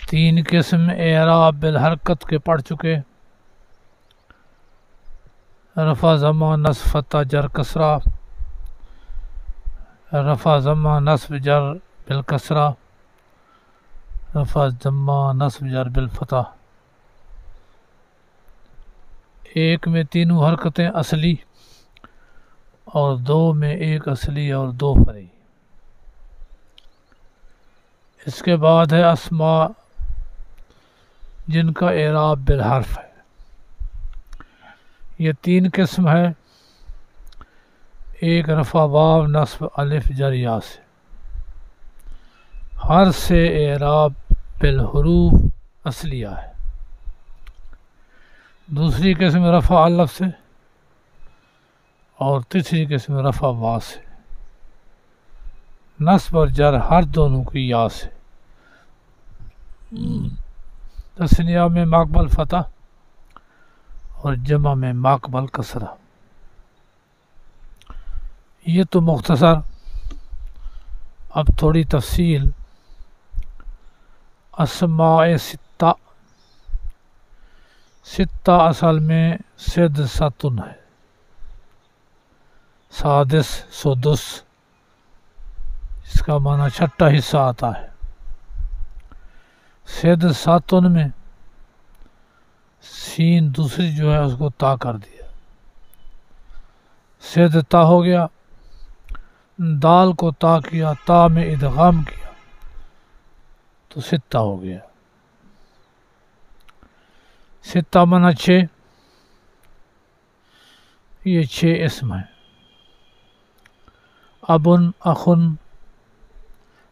تین قسم اعراب بالحرکت کے پڑھ چکے، رفع ضمہ نصب فتح جر کسرہ، رفع ضمہ نصب جر بالکسرہ، رفع ضمہ نصب جر بالفتح۔ ایک میں تینوں حرکتیں اصلی اور دو میں ایک اصلی اور دو فرعی۔ اس کے بعد ہے اسماء جن کا اعراب بالحرف ہے۔ یہ تین قسم ہے، ایک رفع واو نصب الف جر یا سے، ہر سے اعراب بالحروف اصلیہ ہے۔ دوسری قسم رفع الف سے، اور تیسری قسم رفع واو سے، نصب اور جر ہر دونوں کی یا سے۔ تثنیہ میں ماقبل فتح اور جمع میں ماقبل کسرہ۔ یہ تو مختصر، اب تھوڑی تفصیل۔ اسماء ستہ، ستہ اصل میں سدستن ہے، سادس سدس، اس کا معنی چھٹا حصہ آتا ہے۔ سدستن میں سین دوسری جو ہے اس کو تا کر دیا، سدتا ہو گیا، دال کو تا کیا، تا میں ادغام کیا تو ستہ ہو گیا۔ ستہ معنی چھ، یہ چھ اسم ہیں، ابن، اخن،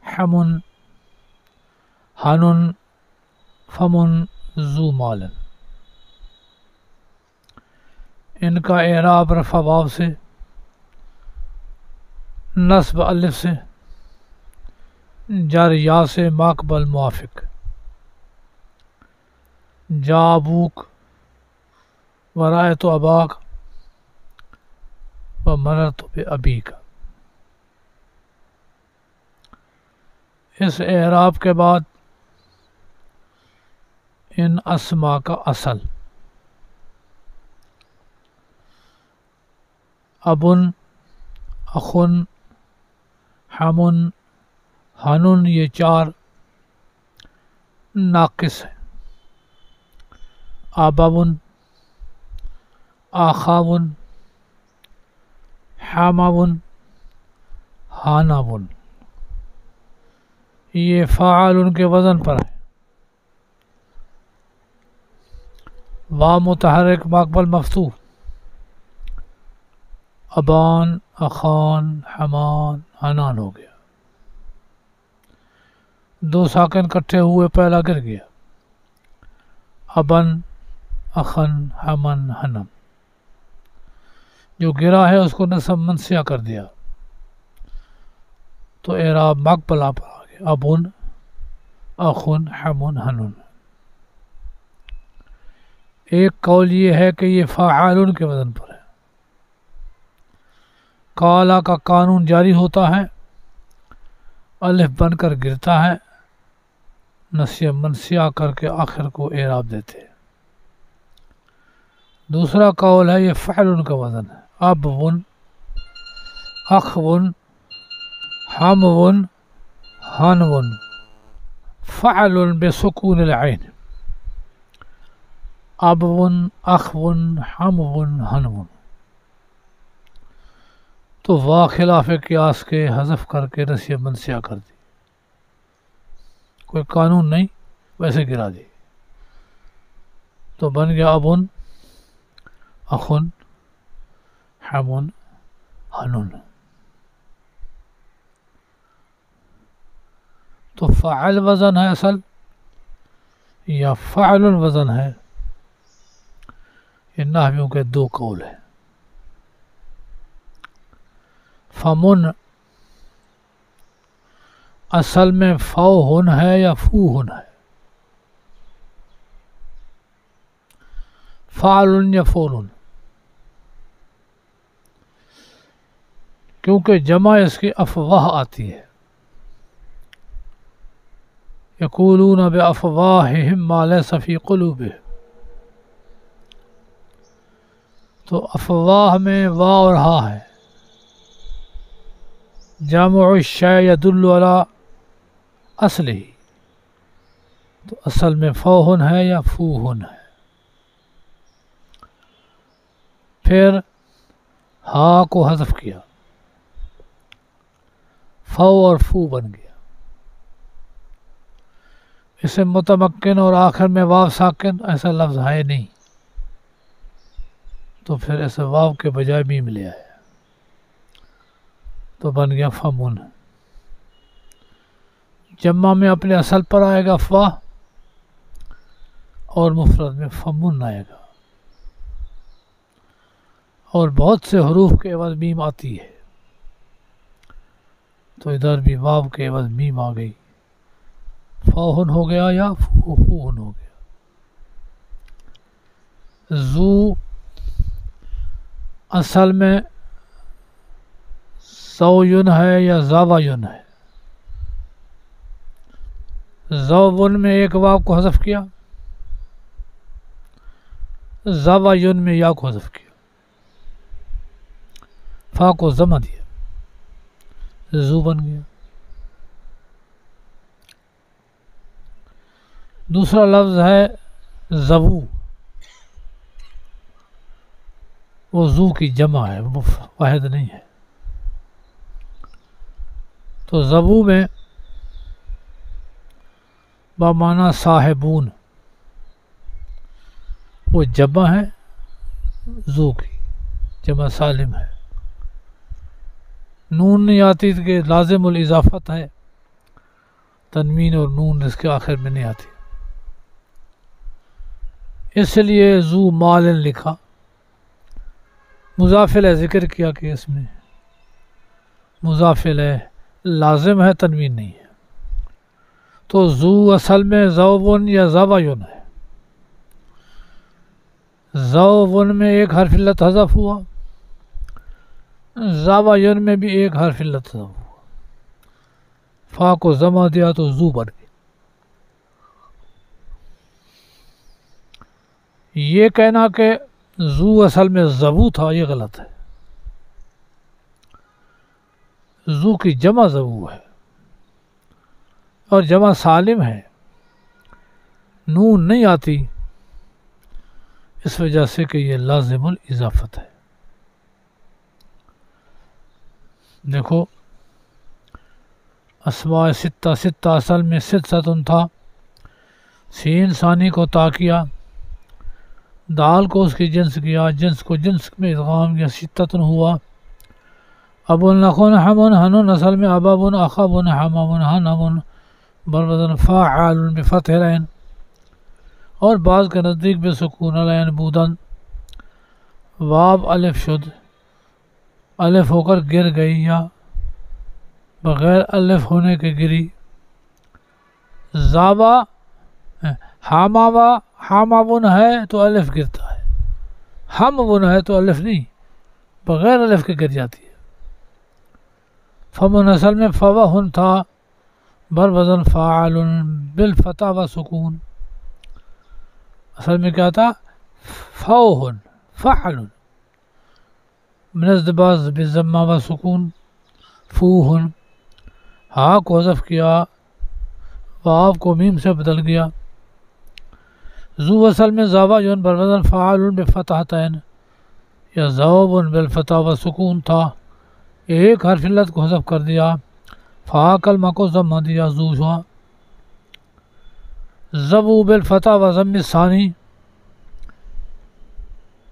حمن، حنن، فمن، ذو مالن۔ ان کا اعراب رفع واو سے، نصب الف سے، جر یا سے ماقبل موافق۔ جا ابوک ورأیت اباک ومررت بابیک۔ اس اعراب کے بعد ان اسماء کا اصل، ابن، اخن، حمن، حنن، یہ چار ناقص ہیں۔ آباون، آخاون، حاماون، حاناون، یہ فاعل ان کے وزن پر ہے۔ وا متحرک ماقبل مفتوح، ابان، اخان، حمان، حنان ہو گیا۔ دو ساکن کٹھے ہوئے پہلا گر گیا، ابن، اخن، حمن، حنن۔ جو گرا ہے اس کو نصب منسیہ کر دیا تو اعراب مقبلہ پر آ گیا، ابن، اخن، حمن، حنن۔ ایک قول یہ ہے کہ یہ فاعل کے وزن پر ہے۔ کالا کا قانون جاری ہوتا ہے، الف بن کر گرتا ہے، نسیہ منسیہ کر کے آخر کو اعراب دیتے ہیں۔ دوسرا قول ہے یہ فعل کا وزن ہے، ابون، اخون، حمون، حنون، فعل بسکون العین، ابون، اخون، حمون، حنون۔ تو وا خلاف قیاس کے حذف کر کے نسیہ منسیہ کر دی، کوئی قانون نہیں، ویسے گرا دی تو بن گیا ابن، اخن، حمن، حنن۔ تو فعل وزن ہے اصل یا فعل وزن ہے، یہ نحویوں کے دو قول ہیں۔ فمن اصل میں فوہن ہے یا فوہن ہے، فعل یا فعل، کیونکہ جمع اس کی افواہ آتی ہے، یقولون بافواہہم ما لیس فی قلوبہم. تو افواہ میں وا اور ہا ہے. جامع الشیء یدل علی اصلہ، تو اصل میں فوہن ہے یا فوہن ہے. پھر ہا کو حذف کیا، فو اور فو بن گیا. اسے متمکن اور آخر میں واو ساکن ایسا لفظ ہے نہیں، تو پھر ایسے واو کے بجائے میم لے آیا تو بن گیا فمن. جمع میں اپنے اصل پر آئے گا فا، اور مفرد میں فمن آئے گا. اور بہت سے حروف کے عوض میم آتی ہے، تو ادھر بھی واو کے عوض میم آ گئی، فوہن ہو گیا یا فوہن ہو گیا. زو اصل میں زوین ہے یا زاوین ہے. زوون میں ایک واو کو حذف کیا، زاوین میں یا کو حذف کیا، فا کو ضمہ دیا، زو بن گیا. دوسرا لفظ ہے زبو، وہ زو کی جمع ہے، واحد نہیں ہے. تو زبو میں بمعنی صاحبون، وہ جمع ہے، زو کی جمع سالم ہے. نون نہیں آتی کہ لازم الاضافت ہے، تنوین اور نون اس کے آخر میں نہیں آتی، اس لیے زو مالن لکھا. مضافل ہے ذکر کیا کہ اس میں مضافل ہے، لازم ہے، تنوین نہیں ہے. تو زو اصل میں زوون یا زاوین ہے. زوون میں ایک حرف علت حذف ہوا، زاوین میں بھی ایک حرف علت حذف ہوا، فا کو ضمہ دیا تو زو بن گئی. یہ کہنا کہ زو اصل میں زبو تھا یہ غلط ہے. زو کی جمع زبو ہے اور جمع سالم ہے، نون نہیں آتی، اس وجہ سے کہ یہ لازم الاضافت ہے. دیکھو اسماء ستہ، ستہ اصل میں ستۃ تھا، سین ثانی کو تا کیا، دال کو اس کی جنس کیا، جنس کو جنس میں ادغام کیا، ستۃ ہوا. ابن نخون حمن ہنن اصل میں ابابن اخابن حمامن ہنمن بربدن فاعل بفتح العین، اور بعض کے نزدیک بے سکون العین بودن. واب الف شد، الف ہو کر گر گئی یا بغیر الف ہونے کے گری. زابا حاماوا، حاماون ہے تو الف گرتا ہے، ہم ون ہے تو الف نہیں، بغیر الف کے گر جاتی ہے. فمن اصل میں فوہن تھا، بر وزن فاعل بالفتح و سکون. اصل میں کیا تھا؟ فوہن فعل منزد باز بالضمہ و سکون. فوہن، ہا کو حذف کیا، واو کو میم سے بدل گیا. زو اصل میں زاوین بر وزن فاعل بفتحتین یا زوبن بالفتح و سکون تھا، ایک حرف علت کو حذف کر دیا، فا کلمہ کو ضمہ دیا، زو ہوا. زبو بالفتح و ضم ثانی،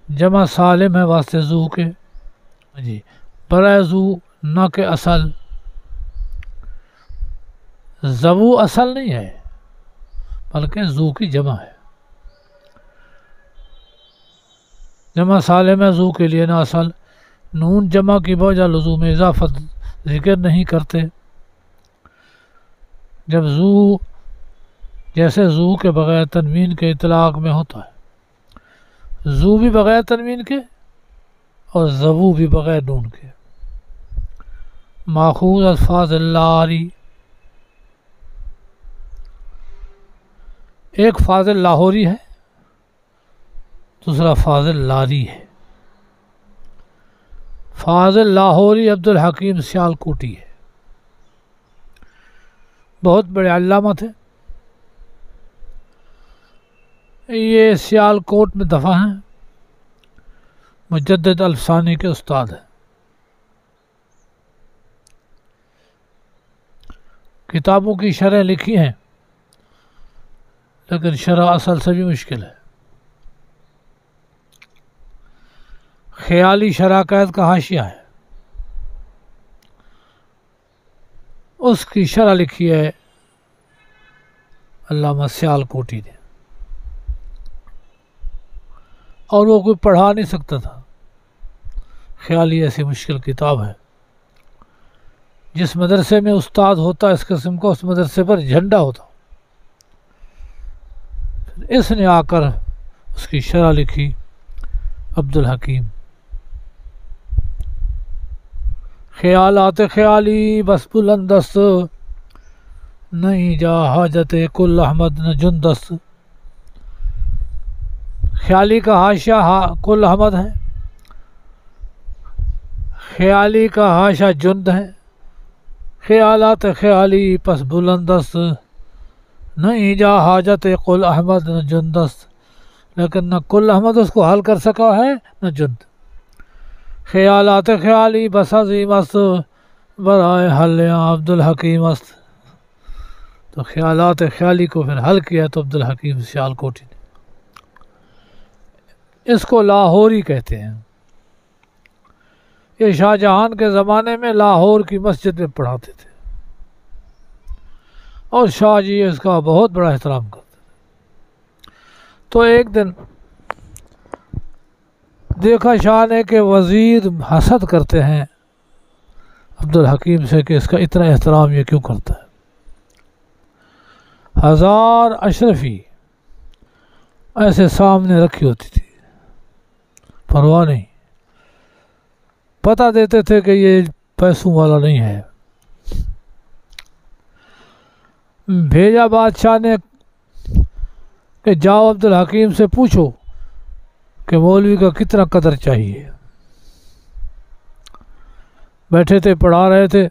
جمع سالم ہے واسطے زو کے، جی برائے زو نہ کہ اصل. زبو اصل نہیں ہے بلکہ زو کی جمع ہے، جمع سالم ہے زو کے لیے نہ اصل. نون جمع کی بوجہ لزوم اضافت ذکر نہیں کرتے. جب زو جیسے زو کے بغیر تنوین کے اطلاق میں ہوتا ہے، زو بھی بغیر تنوین کے اور زبو بھی بغیر نون کے. ماخوذ الفاظ اللاری، ایک فاضل لاہوری ہے، دوسرا فاضل لاری ہے۔ فاضل لاہوری عبدالحکیم سیالکوٹی ہے، بہت بڑے علامہ تھے، یہ سیالکوٹ میں دفع ہیں، مجدد الفسانی کے استاد ہیں۔ کتابوں کی شرح لکھی ہیں، لیکن شرح اصل سے بھی مشکل ہے۔ خیالی شرح قید کا حاشیہ ہے، اس کی شرح لکھی ہے علامہ سیالکوٹی نے، اور وہ کوئی پڑھا نہیں سکتا تھا۔ خیالی ایسی مشکل کتاب ہے، جس مدرسے میں استاد ہوتا اس قسم کا، اس مدرسے پر جھنڈا ہوتا۔ اس نے آ کر اس کی شرح لکھی عبدالحکیم۔ خیالات خیالی بس بلندست، نہیں جا حاجت کل احمد نہ جندست۔ خیالی کا حاشیہ کل احمد ہے، خیالی کا حاشیہ جند ہے۔ خیالات خیالی پس بلندست، نہیں جا حاجت کل احمد نہ جندست، لیکن نہ کل احمد اس کو حل کر سکا ہے نہ جند۔ خیالات خیالی بس عظیم است، برائے حل عبدالحکیم است۔ تو خیالات خیالی کو پھر حل کیا تو عبدالحکیم سیالکوٹی نے۔ اس کو لاہوری کہتے ہیں۔ یہ شاہ جہان کے زمانے میں لاہور کی مسجد میں پڑھاتے تھے، اور شاہ جی اس کا بہت بڑا احترام کرتے تھے۔ تو ایک دن دیکھا شاہ نے کہ وزیر حسد کرتے ہیں عبدالحکیم سے کہ اس کا اتنا احترام یہ کیوں کرتا ہے۔ 1000 اشرفی ایسے سامنے رکھی ہوتی تھی، پرواہ نہیں، پتہ دیتے تھے کہ یہ پیسوں والا نہیں ہے۔ بھیجا بادشاہ نے کہ جاؤ عبدالحکیم سے پوچھو کہ مولوی کا کتنا قدر چاہیے۔ بیٹھے تھے، پڑھا رہے تھے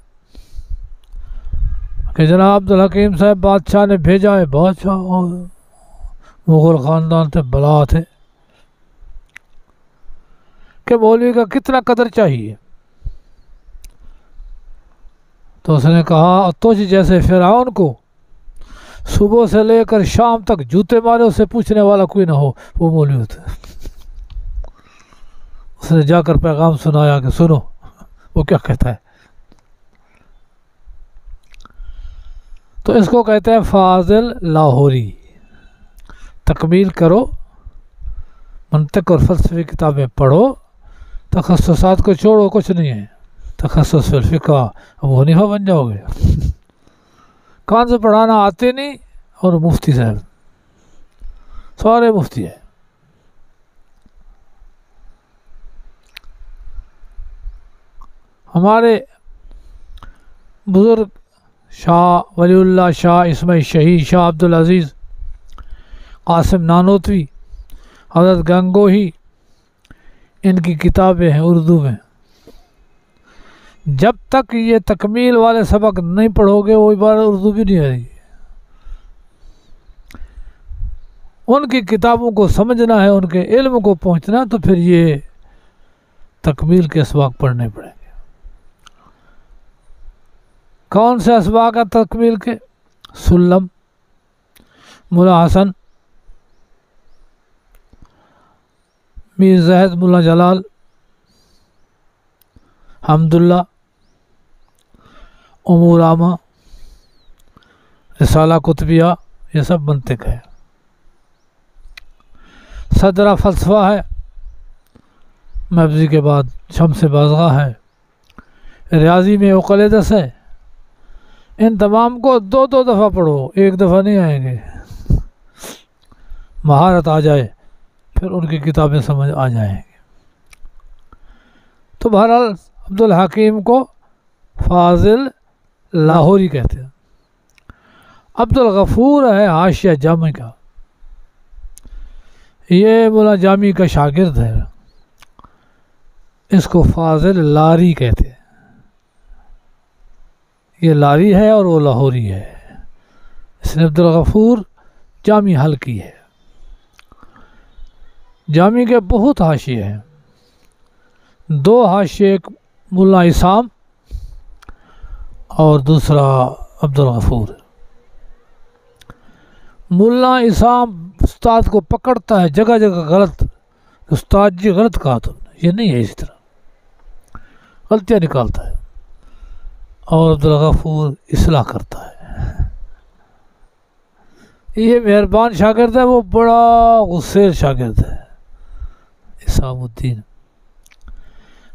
کہ جناب عبدالحکیم صاحب بادشاہ نے بھیجا ہے۔ بادشاہ مغل خاندان سے بلا تھے کہ مولوی کا کتنا قدر چاہیے۔ تو اس نے کہا تجھ جیسے فرعون کو صبح سے لے کر شام تک جوتے مارے اسے پوچھنے والا کوئی نہ ہو، وہ مولوی ہوتا ہے۔ اس نے جا کر پیغام سنایا کہ سنو وہ کیا کہتا ہے۔ تو اس کو کہتے ہیں فاضل لاہوری۔ تکمیل کرو، منطق اور فلسفی کتابیں پڑھو، تخصصات کو چھوڑو، کچھ نہیں ہے۔ تخصص فی الفقہ، ابو حنیفہ بن جاؤ گے۔ کان سے پڑھانا آتے نہیں، اور مفتی صاحب سارے مفتی ہیں۔ ہمارے بزرگ شاہ ولی اللہ، شاہ اسماعیل شہید، شاہ عبدالعزیز قاسم نانوتوی، حضرت گنگوہی، ان کی کتابیں ہیں اردو میں۔ جب تک یہ تکمیل والے سبق نہیں پڑھو گے وہ عبارت اردو بھی نہیں آئے گی۔ ان کی کتابوں کو سمجھنا ہے، ان کے علم کو پہنچنا، تو پھر یہ تکمیل کے اسباق پڑھنے پڑیں گے۔ کون سے اسباق ہیں تکمیل کے؟ سلم، ملا حسن، میر زاہد ملا جلال، حمداللہ، امور عامہ، رسالہ قطبیہ، یہ سب منطق ہے۔ صدرہ فلسفہ ہے، مبزی کے بعد شمس بازغہ ہے، ریاضی میں اقلیدس ہے۔ ان تمام کو 2 دفعہ پڑھو، ایک دفعہ نہیں آئیں گے۔ مہارت آ جائے پھر ان کی کتابیں سمجھ آ جائیں گی۔ تو بہرحال عبدالحکیم کو فاضل لاہوری کہتے ہیں۔ عبدالغفور ہے حاشیہ جامع کا، یہ مولا جامی کا شاگرد ہے، اس کو فاضل لاری کہتے ہیں، یہ لاری ہے اور وہ لاہوری ہے، اس نے عبدالغفور جامی حل کی ہے۔ جامی کے بہت حاشیے ہیں، 2 حاشیے، ایک مولا عصام اور دوسرا عبدالغفور۔ مولا عصام استاد کو پکڑتا ہے جگہ جگہ غلط، استاد جی غلط کہا تم نے، یہ نہیں ہے، اسی طرح غلطیاں نکالتا ہے، اور عبدالغفور اصلاح کرتا ہے۔ یہ مہربان شاگرد ہے، وہ بڑا غصیر شاگرد ہے اسام الدین،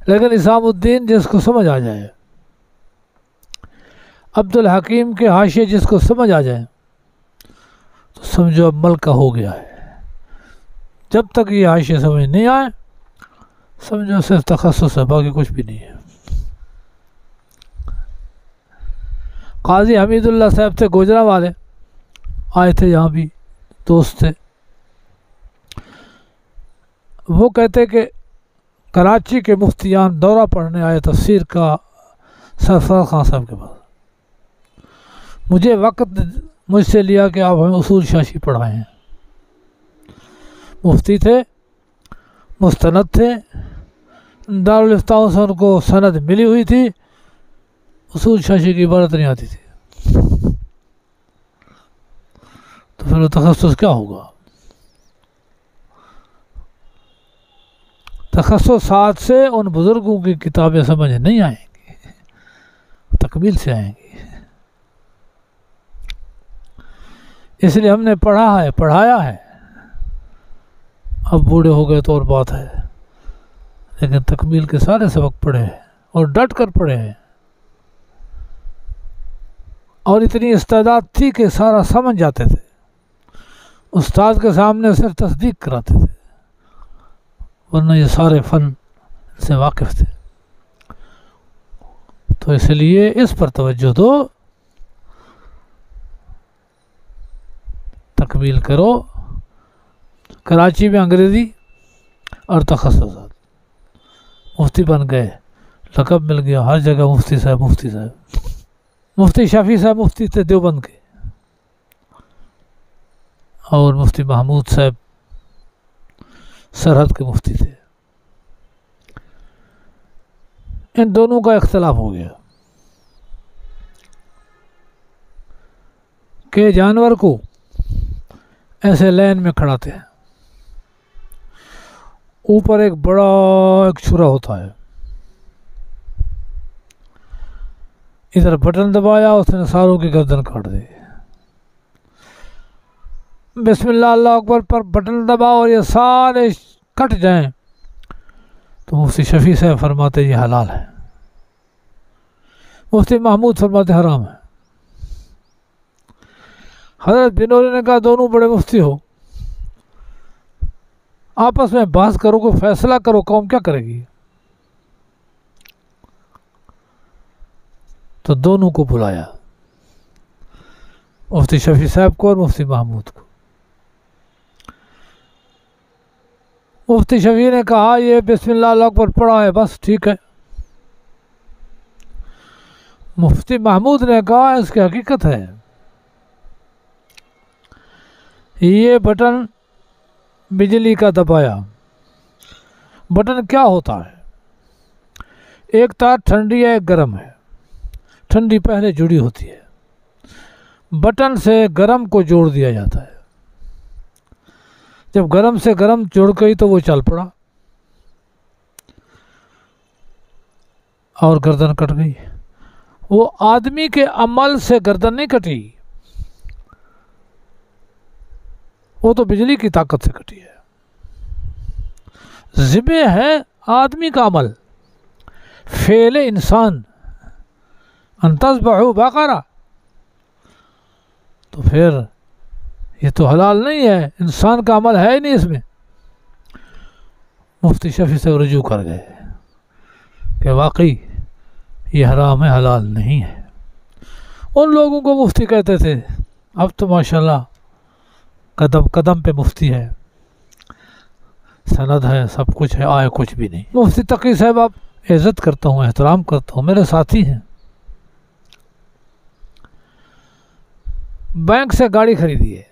لیکن اسام الدین جس کو سمجھ آ جائے، عبدالحکیم کے حاشیے جس کو سمجھ آ جائے تو سمجھو اب ملکہ ہو گیا ہے۔ جب تک یہ حاشیے سمجھ نہیں آئے سمجھو صرف تخصص ہے، باقی کچھ بھی نہیں ہے۔ قاضی حمید اللہ صاحب تھے گوجرا والے، آئے تھے یہاں بھی، دوست تھے، وہ کہتے کہ کراچی کے مفتیان دورہ پڑھنے آئے تفسیر کا سرفراز خان صاحب کے پاس، مجھے وقت مجھ سے لیا کہ آپ ہمیں اصول شاشی پڑھائے ہیں۔ مفتی تھے، مستند تھے، دارالفتاؤں سے ان کو سند ملی ہوئی تھی، اصول شاشی کی عبارت نہیں آتی تھی، تو پھر وہ تخصص کیا ہوگا؟ تخصصات سے ان بزرگوں کی کتابیں سمجھ نہیں آئیں گی، تکمیل سے آئیں گی۔ اس لیے ہم نے پڑھا ہے، پڑھایا ہے، اب بوڑھے ہو گئے تو اور بات ہے، لیکن تکمیل کے سارے سبق پڑھے ہیں اور ڈٹ کر پڑھے ہیں، اور اتنی استعداد تھی کہ سارا سمجھ جاتے تھے، استاد کے سامنے صرف تصدیق کراتے تھے، ورنہ یہ سارے فن سے واقف تھے۔ تو اس لیے اس پر توجہ دو، تکمیل کرو۔ کراچی میں انگریزی اور تخصصات، مفتی بن گئے، لقب مل گیا، ہر جگہ مفتی صاحب مفتی صاحب۔ مفتی شفیع صاحب مفتی تھے دیوبند کے، اور مفتی محمود صاحب سرحد کے مفتی تھے، ان دونوں کا اختلاف ہو گیا کہ جانور کو ایسے لین میں کھڑاتے ہیں، اوپر ایک بڑا ایک چھرا ہوتا ہے، ادھر بٹن دبایا، اس نے ساروں کی گردن کاٹ دی، بسم اللہ اللہ اکبر پر بٹن دباؤ اور یہ سارے کٹ جائیں، تو مفتی شفیع صاحب فرماتے یہ حلال ہے، مفتی محمود فرماتے حرام ہے۔ حضرت بنوری نے کہا دونوں بڑے مفتی ہو، آپس میں بحث کرو، کو فیصلہ کرو، قوم کیا کرے گی؟ تو دونوں کو بلایا، مفتی شفیع صاحب کو اور مفتی محمود کو۔ مفتی شفیع نے کہا یہ بسم اللہ اللہ اکبر پڑھا ہے، بس ٹھیک ہے۔ مفتی محمود نے کہا اس کی حقیقت ہے، یہ بٹن بجلی کا دبایا، بٹن کیا ہوتا ہے؟ ایک تار ٹھنڈی ہے، ایک گرم ہے، ٹھنڈی پہلے جڑی ہوتی ہے، بٹن سے گرم کو جوڑ دیا جاتا ہے، جب گرم سے گرم جڑ گئی تو وہ چل پڑا اور گردن کٹ گئی۔ وہ آدمی کے عمل سے گردن نہیں کٹی، وہ تو بجلی کی طاقت سے کٹی ہے، ذبح ہے آدمی کا عمل، فعل انسان، ان تذبحوا بقرہ، تو پھر یہ تو حلال نہیں ہے، انسان کا عمل ہے ہی نہیں اس میں۔ مفتی شفیع سے رجوع کر گئے کہ واقعی یہ حرام ہے، حلال نہیں ہے۔ ان لوگوں کو مفتی کہتے تھے، اب تو ماشاءاللہ قدم قدم پہ مفتی ہے، سند ہے، سب کچھ ہے، آئے کچھ بھی نہیں۔ مفتی تقی صاحب آپ عزت کرتا ہوں، احترام کرتا ہوں، میرے ساتھی ہیں۔ بینک سے گاڑی خریدی ہے،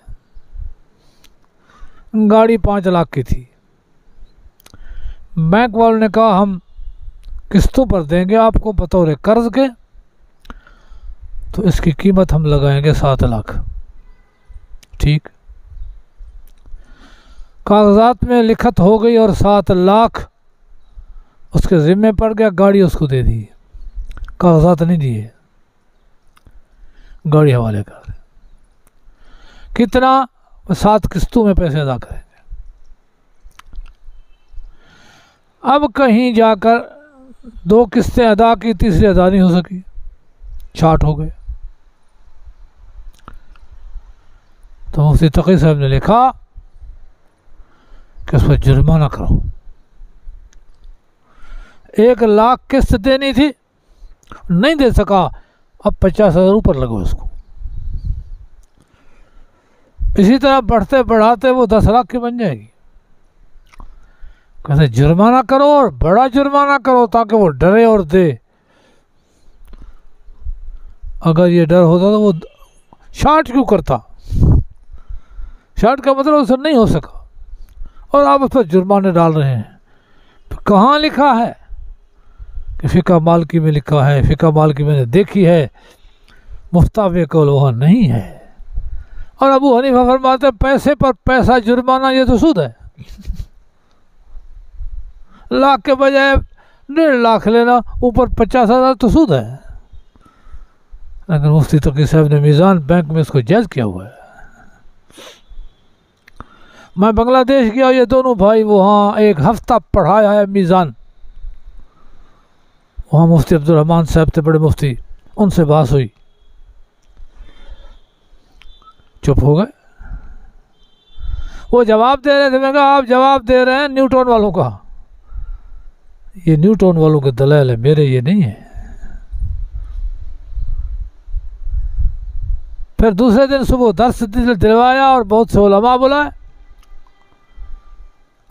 گاڑی 5 لاکھ کی تھی۔ بینک والوں نے کہا ہم قسطوں پر دیں گے آپ کو بطور قرض کے، تو اس کی قیمت ہم لگائیں گے 7 لاکھ۔ ٹھیک، کاغذات میں لکھت ہو گئی اور 7 لاکھ اس کے ذمے پڑ گیا، گاڑی اس کو دے دی، کاغذات نہیں دیے، گاڑی حوالے کر دیں۔ کتنا؟ 7 قسطوں میں پیسے ادا کریں گے۔ اب کہیں جا کر 2 قسطیں ادا کی، تیسری ادا نہیں ہو سکی، شارٹ ہو گئے۔ تو مفتی تقی صاحب نے لکھا کہ اس پر جرمانہ کرو۔ 1 لاکھ قسط دینی تھی، نہیں دے سکا، اب 50,000 اوپر لگو اس کو۔ اسی طرح بڑھتے بڑھاتے وہ 10 لاکھ کی بن جائے گی۔ کہتے جرمانہ کرو اور بڑا جرمانہ کرو تاکہ وہ ڈرے اور دے۔ اگر یہ ڈر ہوتا تو وہ شارٹ کیوں کرتا؟ شارٹ کا مطلب اسے نہیں ہو سکا، اور آپ اس پر جرمانے ڈال رہے ہیں۔ کہاں لکھا ہے کہ فقہ مالکی میں لکھا ہے؟ فقہ مالکی میں نے دیکھی ہے، مفتاح قول وہاں نہیں ہے۔ اور ابو حنیفہ فرماتے ہیں پیسے پر پیسہ جرمانہ یہ تو سود ہے، لاکھ کے بجائے 1.5 لاکھ لینا، اوپر 50,000 تو سود ہے۔ لیکن مفتی تقی صاحب نے میزان بینک میں اس کو جائز کیا ہوا ہے۔ میں بنگلہ دیش گیا، یہ دونوں بھائی وہاں 1 ہفتہ پڑھایا ہے میزان۔ وہاں مفتی عبدالرحمن صاحب تھے بڑے مفتی، ان سے بحث ہوئی، چپ ہو گئے۔ وہ جواب دے رہے تھے، میں کہا آپ جواب دے رہے ہیں نیوٹن والوں کا، یہ نیوٹن والوں کے دلائل ہے، میرے یہ نہیں ہے۔ پھر دوسرے دن صبح درس دلوایا اور بہت سے علماء بلائے،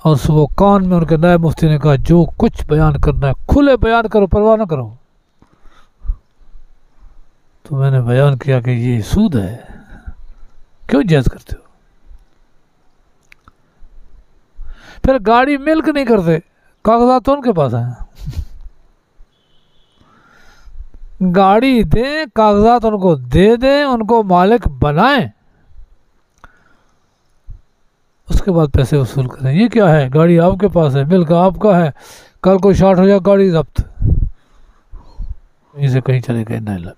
اور صبح کان میں ان کے نائب مفتی نے کہا جو کچھ بیان کرنا ہے کھلے بیان کرو، پرواہ نہ کرو۔ تو میں نے بیان کیا کہ یہ سود ہے، کیوں جائز کرتے ہو؟ پھر گاڑی ملک نہیں کرتے، کاغذات تو ان کے پاس ہیں، گاڑی دیں، کاغذات ان کو دے دیں، ان کو مالک بنائیں، اس کے بعد پیسے وصول کریں۔ یہ کیا ہے؟ گاڑی آپ کے پاس ہے، ملک آپ کا ہے، کل کو شارٹ ہو جائے گاڑی ضبط، یہیں سے کہیں چلے گئے نہیں۔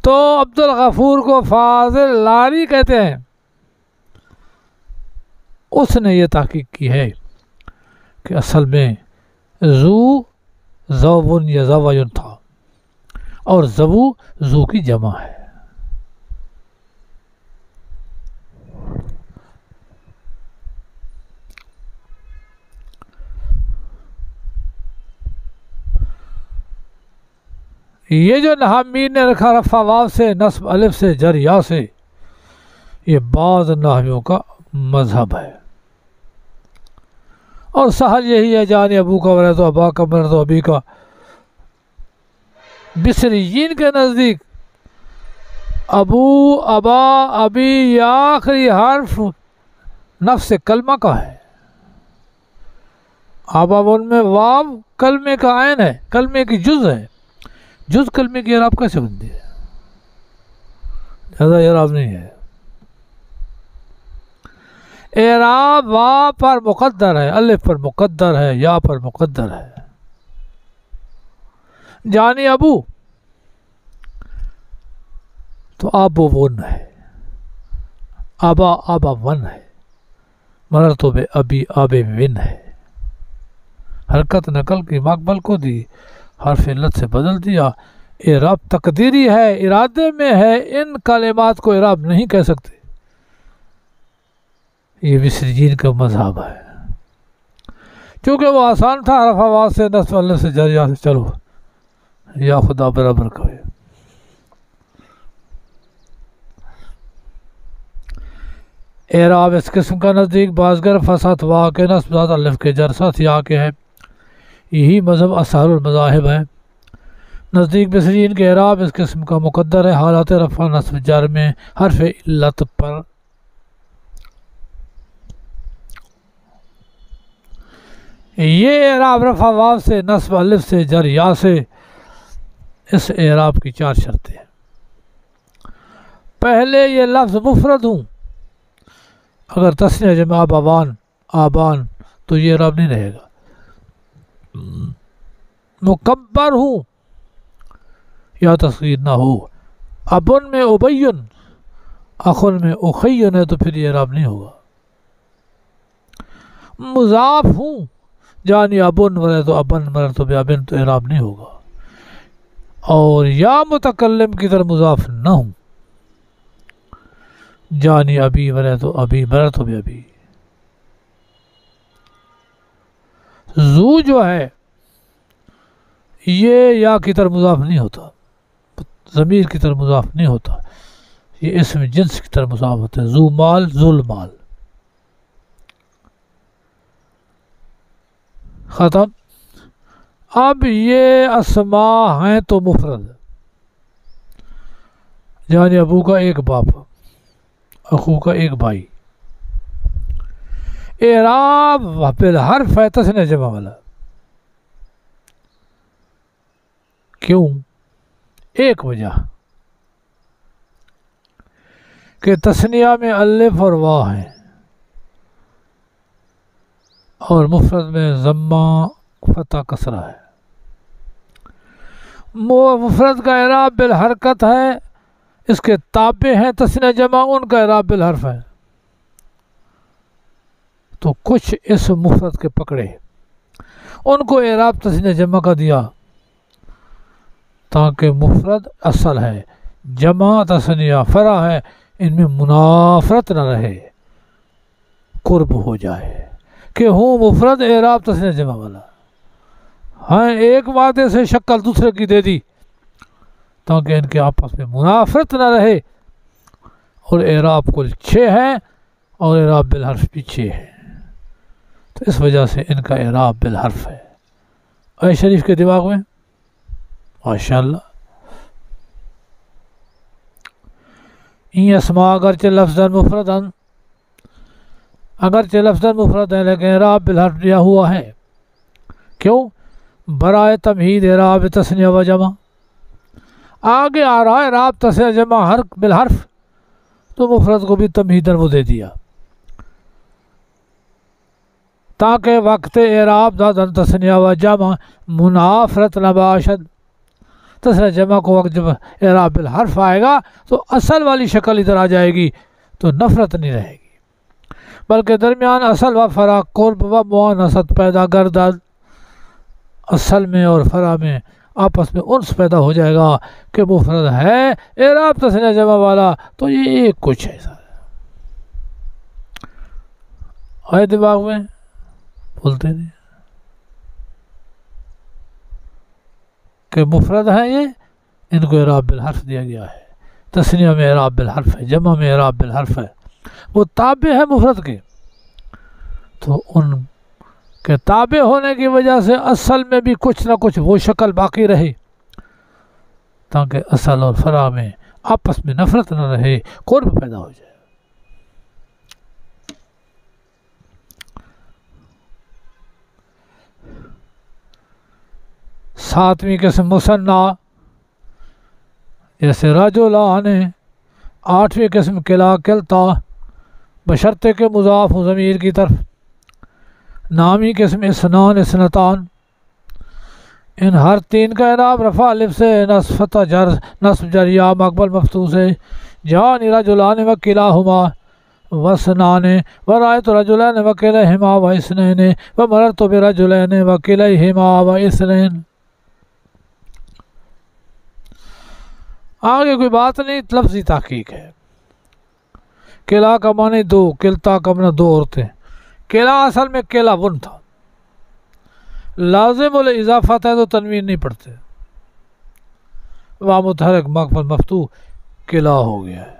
تو عبدالغفور کو فاضل لاری کہتے ہیں، اس نے یہ تحقیق کی ہے کہ اصل میں زوون یا زوایون تھا، اور زو کی جمع ہے۔ یہ جو نحامین نے رکھا رفع واو سے، نصب الف سے، جر یا سے، یہ بعض نحویوں کا مذہب ہے، اور سہل یہی ہے، جان ابو کا ورث ابا کا مرد ابی کا۔ بصریین کے نزدیک ابو، ابا، ابی یا آخری حرف نفس کلمہ کا ہے۔ آبابون میں واو کلمے کا عین ہے، کلمے کی جز ہے، جز کلمے کی اعراب کیسے بنتی ہے؟ زیادہ اعراب نہیں ہے۔ اعراب وا پر مقدر ہے، الف پر مقدر ہے، یا پر مقدر ہے۔ جانی ابو تو آبو ون ہے، آبا آبا ون ہے، مررتو بے ابی آبے ون ہے۔ حرکت نقل کی مقبل کو دی، حرف علت سے بدل دیا۔ اعراب تقدیری ہے، ارادے میں ہے، ان کلمات کو اعراب نہیں کہہ سکتے۔ یہ مصریین کا مذہب ہے، چونکہ وہ آسان تھا، رفع واو سے، نصب الف سے، جر یا سے، چلو یا خدا برابر کہے۔ اعراب اس قسم کا نزدیک بازگر فساد وا کے نصب ذات الف کے جر ساتھ یا کے ہے، یہی مذہب اصحر المذاہب ہے۔ نزدیک بصرین کے اعراب اس قسم کا مقدر ہے حالات رفع نصب جر میں حرف علت پر۔ یہ اعراب رفع واو سے، نصب الف سے، جر یا سے، اس اعراب کی 4 شرطیں ہیں۔ پہلے یہ لفظ مفرد ہوں، اگر تسنیہ جمع آبان تو یہ اعراب نہیں رہے گا۔ مکبر ہوں یا تصغیر نہ ہو، ابن میں ابین، اخن میں اخین ہے تو پھر یہ اعراب نہیں ہوگا۔ مضاف ہوں، جانی ابن مرے تو ابن مرے تو ابن تو اعراب نہیں ہوگا۔ اور یا متکلم کی طرح مضاف نہ ہوں، جانی ابی مرے تو ابی مرے تو ابی۔ زو جو ہے یہ یا کی طرح مضاف نہیں ہوتا، ضمیر کی طرح مضاف نہیں ہوتا، یہ اسم جنس کی طرح مضاف ہوتا ہے۔ ذو مال، ذل مال، ختم۔ اب یہ اسماء ہیں تو مفرد، یعنی ابو کا ایک باپ، اخو کا ایک بھائی۔ اعراب بالحرف ہے تسنیہ جمع والا، کیوں؟ ایک وجہ کہ تسنیہ میں الف اور واو ہے، اور مفرد میں ضمہ فتح کسرہ ہے۔ مفرد کا اعراب بالحرکت ہے، اس کے تابع ہیں تسنیہ جمع، ان کا اعراب بالحرف ہے۔ تو کچھ اس مفرد کے پکڑے، ان کو اعراب تسنیہ جمع کا دیا، تاکہ مفرد اصل ہے، جمع تسنیہ فرع ہے، ان میں منافرت نہ رہے، قرب ہو جائے کہ ہوں مفرد اعراب تسنیہ جمع والا۔ ہاں ایک وعدے سے شکل دوسرے کی دے دی تاکہ ان کے آپس میں منافرت نہ رہے، اور اعراب کل 6 ہے اور اعراب بالحرف بھی 6 ہے، تو اس وجہ سے ان کا اعراب بالحرف ہے۔ آیت شریف کے دماغ میں ماشاءاللہ۔ این اسماء اگرچہ لفظاً مفرداً، اگرچہ لفظاً مفرد ہے لیکن اعراب بالحرف دیا ہوا ہے، کیوں؟ برائے تمہید اعراب تسنیہ و جمع، آگے آ رہا ہے اعراب تسنیہ جمع حرف بالحرف، تو مفرد کو بھی تمہیداً وہ دے دیا تاکہ وقت اعراب دادن تسنیہ و جمع منافرت نہ باشد۔ تسنیہ جمع کو وقت جب اعراب بالحرف آئے گا تو اصل والی شکل ادھر آ جائے گی، تو نفرت نہیں رہے گی، بلکہ درمیان اصل و فرع قرب و موانست پیدا گردد، اصل میں اور فرع میں آپس میں انس پیدا ہو جائے گا کہ مفرد ہے اعراب تسنیہ جمع والا، تو یہ ایک کچھ ہے سارا۔ آئے دماغ میں؟ بولتے نہیں کہ مفرد ہے یہ، ان کو اعراب بالحرف دیا گیا ہے، تسنیہ میں اعراب بالحرف ہے، جمع میں اعراب بالحرف ہے، وہ تابع ہے مفرد کے، تو ان کے تابع ہونے کی وجہ سے اصل میں بھی کچھ نہ کچھ وہ شکل باقی رہے، تاکہ اصل اور فرع میں آپس میں نفرت نہ رہے، قرب پیدا ہو جائے۔ ساتویں قسم مثنیٰ، جیسے رجلان، آٹھویں قسم کلا کلتا، بشرطے کے مضاف و ضمیر کی طرف۔ نامی قسم اسنان اسنتان، ان ہر 3 کا اعراب رفع الف سے، نصب فتح جر، نصب جر یا مقبل مفتوح سے۔ جانی رجلان و کلاہما واسنان، ورأیت رجلین و کلیہما و اثنین، ومررت برجلین و کلیہما و اثنین۔ آگے کوئی بات نہیں، لفظی تحقیق ہے۔ کلا کا معنی 2، کلتا کا معنی 2 عورتیں۔ کلا اصل میں کلا ون تھا، لازم الاضافت ہے تو تنوین نہیں پڑھتے، وہاں متحرک مقبل مفتوح کلا ہو گیا ہے۔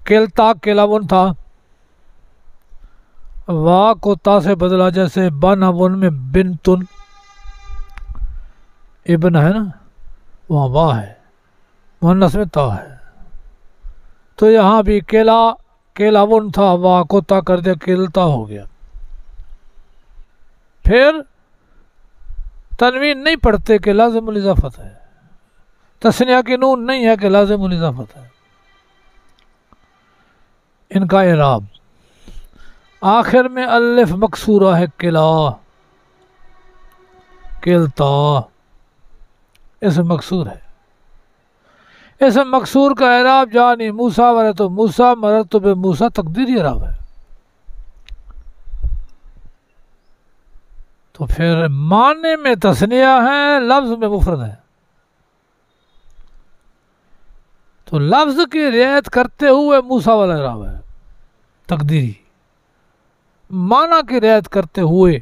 کلتا کلاون تھا، وا کو تا سے بدلا جیسے بنون میں بنتن ابن ہے نا، وہاں وا ہے، مؤنث میں تا ہے، تو یہاں بھی کلاون تھا، وا کو تا کر دیا کلتا ہو گیا۔ پھر تنوین نہیں پڑھتے کہ لازم الاضافت ہے، تثنیہ کی نون نہیں ہے کہ لازم الاضافت ہے۔ ان کا اعراب آخر میں الف مکسورہ ہے، کلا کلتا اسم مکسور ہے، اسم مکسور کا اعراب جانی موسیٰ ورت موسیٰ مررت بموسیٰ تقدیری اعراب ہے۔ تو پھر معنی میں تثنیہ ہے، لفظ میں مفرد ہے، تو لفظ کی رعایت کرتے ہوئے موسیٰ والا اعراب ہے تقدیری، معنی کی رعایت کرتے ہوئے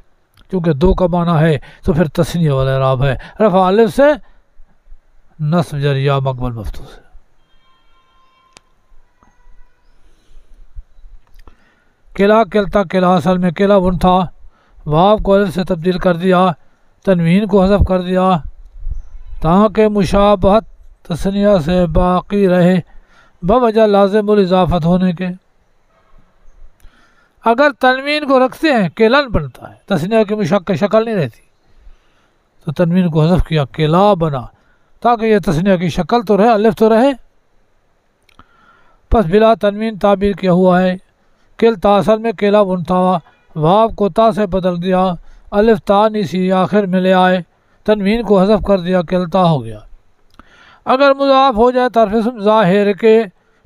چونکہ دو کا معنی ہے تو پھر تثنیہ والا اعراب ہے، رفع الف سے، نصب جر یا مقبل مفتوح سے۔ کلا کلتا کلا اصل میں کلا ون تھا، واو کو الف سے تبدیل کر دیا، تنوین کو حذف کر دیا تاکہ مشابہت تثنیہ سے باقی رہے بوجہ لازم الاضافت ہونے کے۔ اگر تنوین کو رکھتے ہیں کیلن بنتا ہے، تثنیہ کی شکل نہیں رہتی، تو تنوین کو حذف کیا کلا بنا تاکہ یہ تثنیہ کی شکل تو رہے، الف تو رہے، پس بلا تنوین تعبیر کیا ہوا ہے۔ کلتا اصل میں کلا ون تھا، واو کو تا سے بدل دیا، الف تا نیسی آخر میں لے آئے، تنوین کو حذف کر دیا، کلتا ہو گیا۔ اگر مضاف ہو جائے طرف اسم ظاہر کے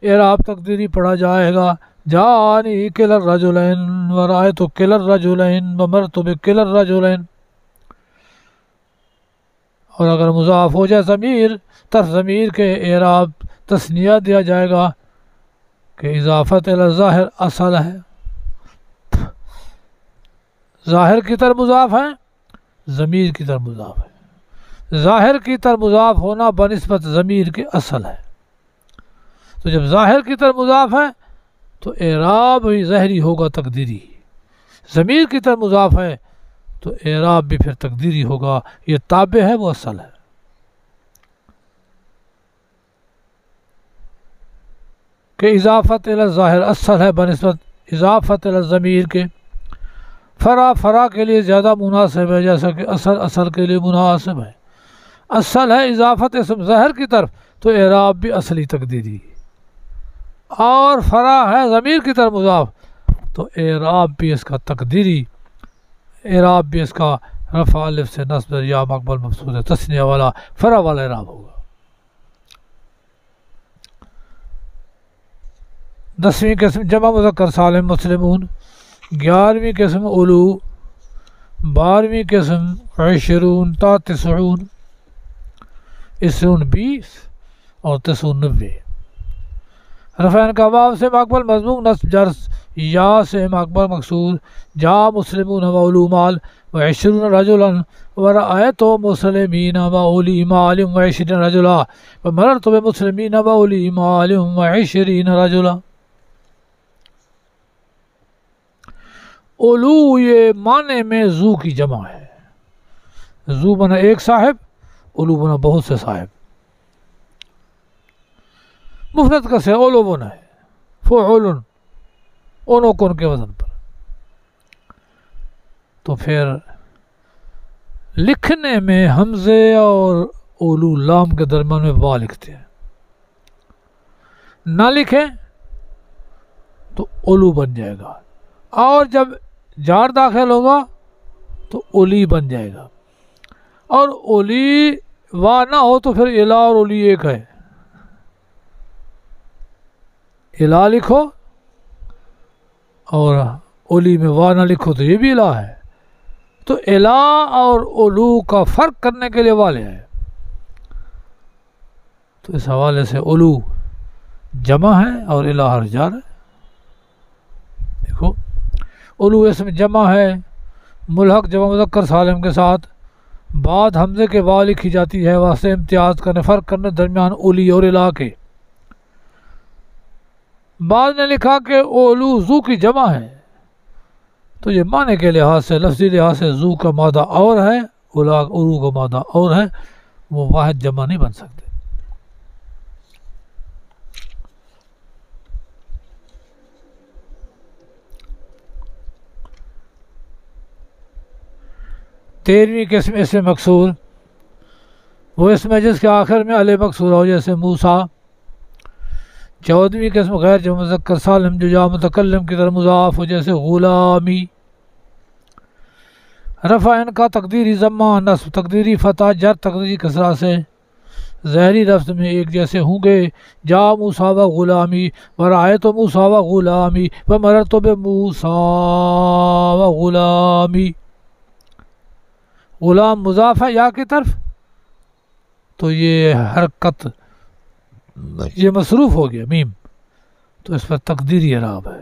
اعراب تقدیری پڑھا جائے گا، جانی کل الرجلین ورائت کل الرجلین ومرت بکل الرجلین۔ اور اگر مضاف ہو جائے ضمیر طرف ضمیر کے اعراب تثنیہ دیا جائے گا کہ اضافت الی ظاہر اصل ہے، ظاہر کی طرف مضاف ہے، ضمیر کی طرف مضاف ہے، ظاہر کی طرف مضاف ہونا بنسبت ضمیر کے اصل ہے، تو جب ظاہر کی طرف مضاف ہے تو اعراب بھی ظاہری ہوگا تقدیری، ضمیر کی طرف مضاف ہے تو اعراب بھی پھر تقدیری ہوگا، یہ تابع ہے وہ اصل ہے۔ کہ اضافت الی ظاہر اصل ہے بنسبت اضافت الی ضمیر کے، فرا کے لیے زیادہ مناسب ہے جیسا کہ اصل کے لیے مناسب ہے۔ اصل ہے اضافت اسم ظاہر کی طرف تو اعراب بھی اصلی تقدیری، اور فرا ہے ضمیر کی طرف مضاف تو اعراب بھی اس کا تقدیری، اعراب بھی اس کا رفع الف سے نصب یا مقبل مفتوح ہے، تثنیہ والا فرا والا اعراب ہوگا۔ 10ویں قسم جمع مذکر سالم مسلمون، 11ویں قسم علو، 12ویں قسم 20 تا 90، 20 اور 90۔ رفعین کا واو سے مقبل مضموم نصب جر یا سے مقبل مقصود، جا مسلمون و علو مال و 20 رجلا ورأیت مسلمین و اولی مال و 20 رجلا و مررت بمسلمین و اولی مال و 20 رجلا۔ علو یہ معنی میں ذو کی جمع ہے، ذو بنا ایک صاحب، علو بنا بہت سے صاحب، مفرد کا سے علو بنا ہے، فعلن اونو کن کے وزن پر، تو پھر لکھنے میں حمزے اور علو لام کے درمیان میں وا لکھتے ہیں، نہ لکھیں تو علو بن جائے گا، اور جب جار داخل ہوگا تو اولی بن جائے گا، اور اولی وا نہ ہو تو پھر الا اور اولی ایک ہے، الا لکھو اور اولی میں وا نہ لکھو تو یہ بھی الا ہے، تو الا اور اولو کا فرق کرنے کے لیے والے ہے، تو اس حوالے سے اولو جمع ہے اور الا حرف جار ہے۔ دیکھو اولو اسم جمع ہے ملحق جمع مذکر سالم کے ساتھ، بعد حمزے کے وا لکھی جاتی ہے واسطے امتیاز کرنے فرق کرنے درمیان اولی اور الا کے، بعض نے لکھا کہ اولو زو کی جمع ہے، تو یہ معنی کے لحاظ سے لفظی لحاظ سے زو کا مادہ اور ہے، اولو کا مادہ اور ہے، وہ واحد جمع نہیں بن سکتے۔ تیرہویں قسم اسم مکسور، وہ اسم ہے جس کے آخر میں الف مکسورہ ہو، جیسے موسیٰ۔ چودہویں قسم غیر جمع مذکر سالم جو یا متکلم کی طرح مضاف ہو، جیسے غلامی۔ رفع ان کا تقدیری ضمہ، نصب تقدیری فتح، جر تقدیری کسرہ سے ظاہری لفظ میں ایک جیسے ہوں گے، جا موسیٰ و غلامی، ورأیت موسیٰ و غلامی، ومررت بموسیٰ و غلامی۔ غلام مضاف ہے یا کی طرف، تو یہ حرکت یہ مصروف ہو گیا میم، تو اس پر تقدیری اعراب ہے۔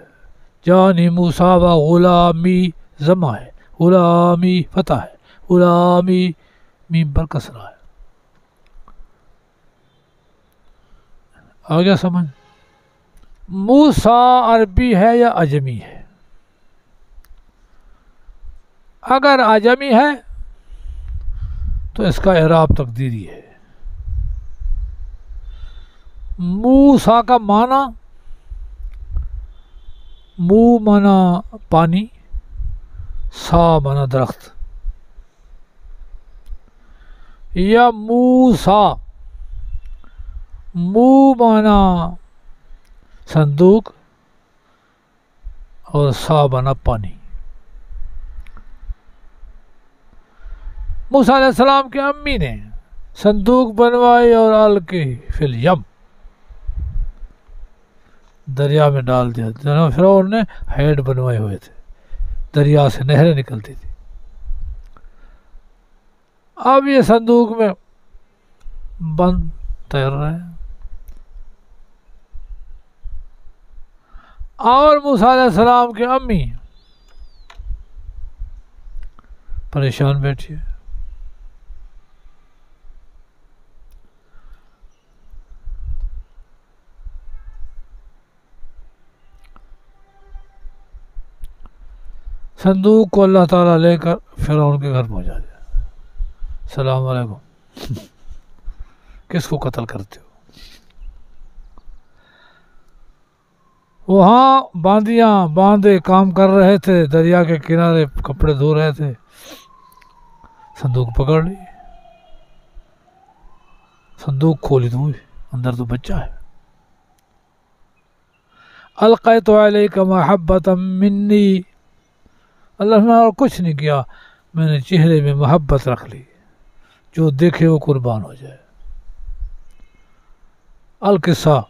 جانی موسیٰ و غلامی ضمہ ہے، غلامی فتح ہے، غلامی میم پر کسرہ ہے۔ آ گیا سمجھ؟ موسیٰ عربی ہے یا عجمی ہے؟ اگر عجمی ہے تو اس کا اعراب تقدیری ہے۔ موسیٰ کا معنی مو معنی پانی، سا معنی درخت، یا موسیٰ مو معنی صندوق اور سا معنی پانی۔ موسیٰ علیہ السلام کے امی نے صندوق بنوائی اور القی فی الیم، دریا میں ڈال دیا۔ فرعون نے ہیڈ بنوائے ہوئے تھے، دریا سے نہریں نکلتی تھی۔ اب یہ صندوق میں بند تیر رہے ہیں، اور موسیٰ علیہ السلام کے امی پریشان بیٹھی ہے۔ صندوق کو اللہ تعالیٰ لے کر فرعون کے گھر پہنچا دیا۔ السلام علیکم، کس کو قتل کرتے ہو؟ وہاں باندیاں باندے کام کر رہے تھے، دریا کے کنارے کپڑے دھو رہے تھے، صندوق پکڑ لی، صندوق کھولی تو اندر تو بچہ ہے۔ القیت علیک محبۃ منی، اللہ نے اور کچھ نہیں کیا، میں نے چہرے میں محبت رکھ لی، جو دیکھے وہ قربان ہو جائے۔ القصہ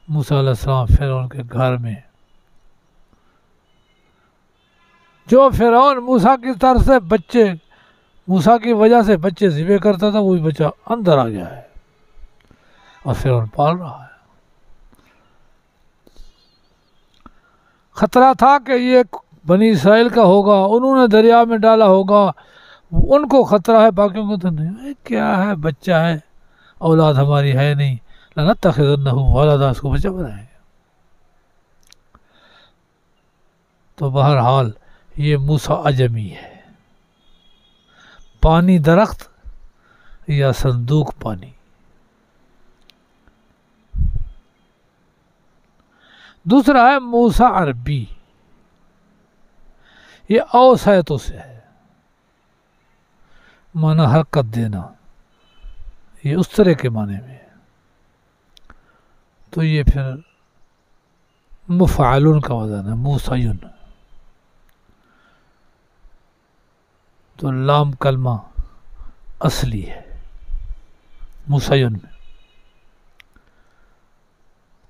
موسیٰ علیہ السلام فرعون کے گھر میں، جو فرعون موسیٰ کی طرف سے بچے، موسیٰ کی وجہ سے بچے ذبح کرتا تھا، وہی بچہ اندر آ گیا ہے اور فرعون پال رہا ہے۔ خطرہ تھا کہ یہ بنی اسرائیل کا ہوگا، انہوں نے دریا میں ڈالا ہوگا، ان کو خطرہ ہے، باقیوں کو تو نہیں۔ کیا ہے، بچہ ہے، اولاد ہماری ہے نہیں، لنتخذنہ ولدا، اس کو بچہ بنائیں گے۔ تو بہرحال یہ موسیٰ عجمی ہے، پانی درخت یا صندوق پانی۔ دوسرا ہے موسیٰ عربی، یہ اوسیتوں سے ہے، معنی حرکت دینا، یہ اس طرح کے معنی میں ہے، تو یہ پھر مفعلن کا وزن ہے، موسیون، تو لام کلمہ اصلی ہے موسیون میں،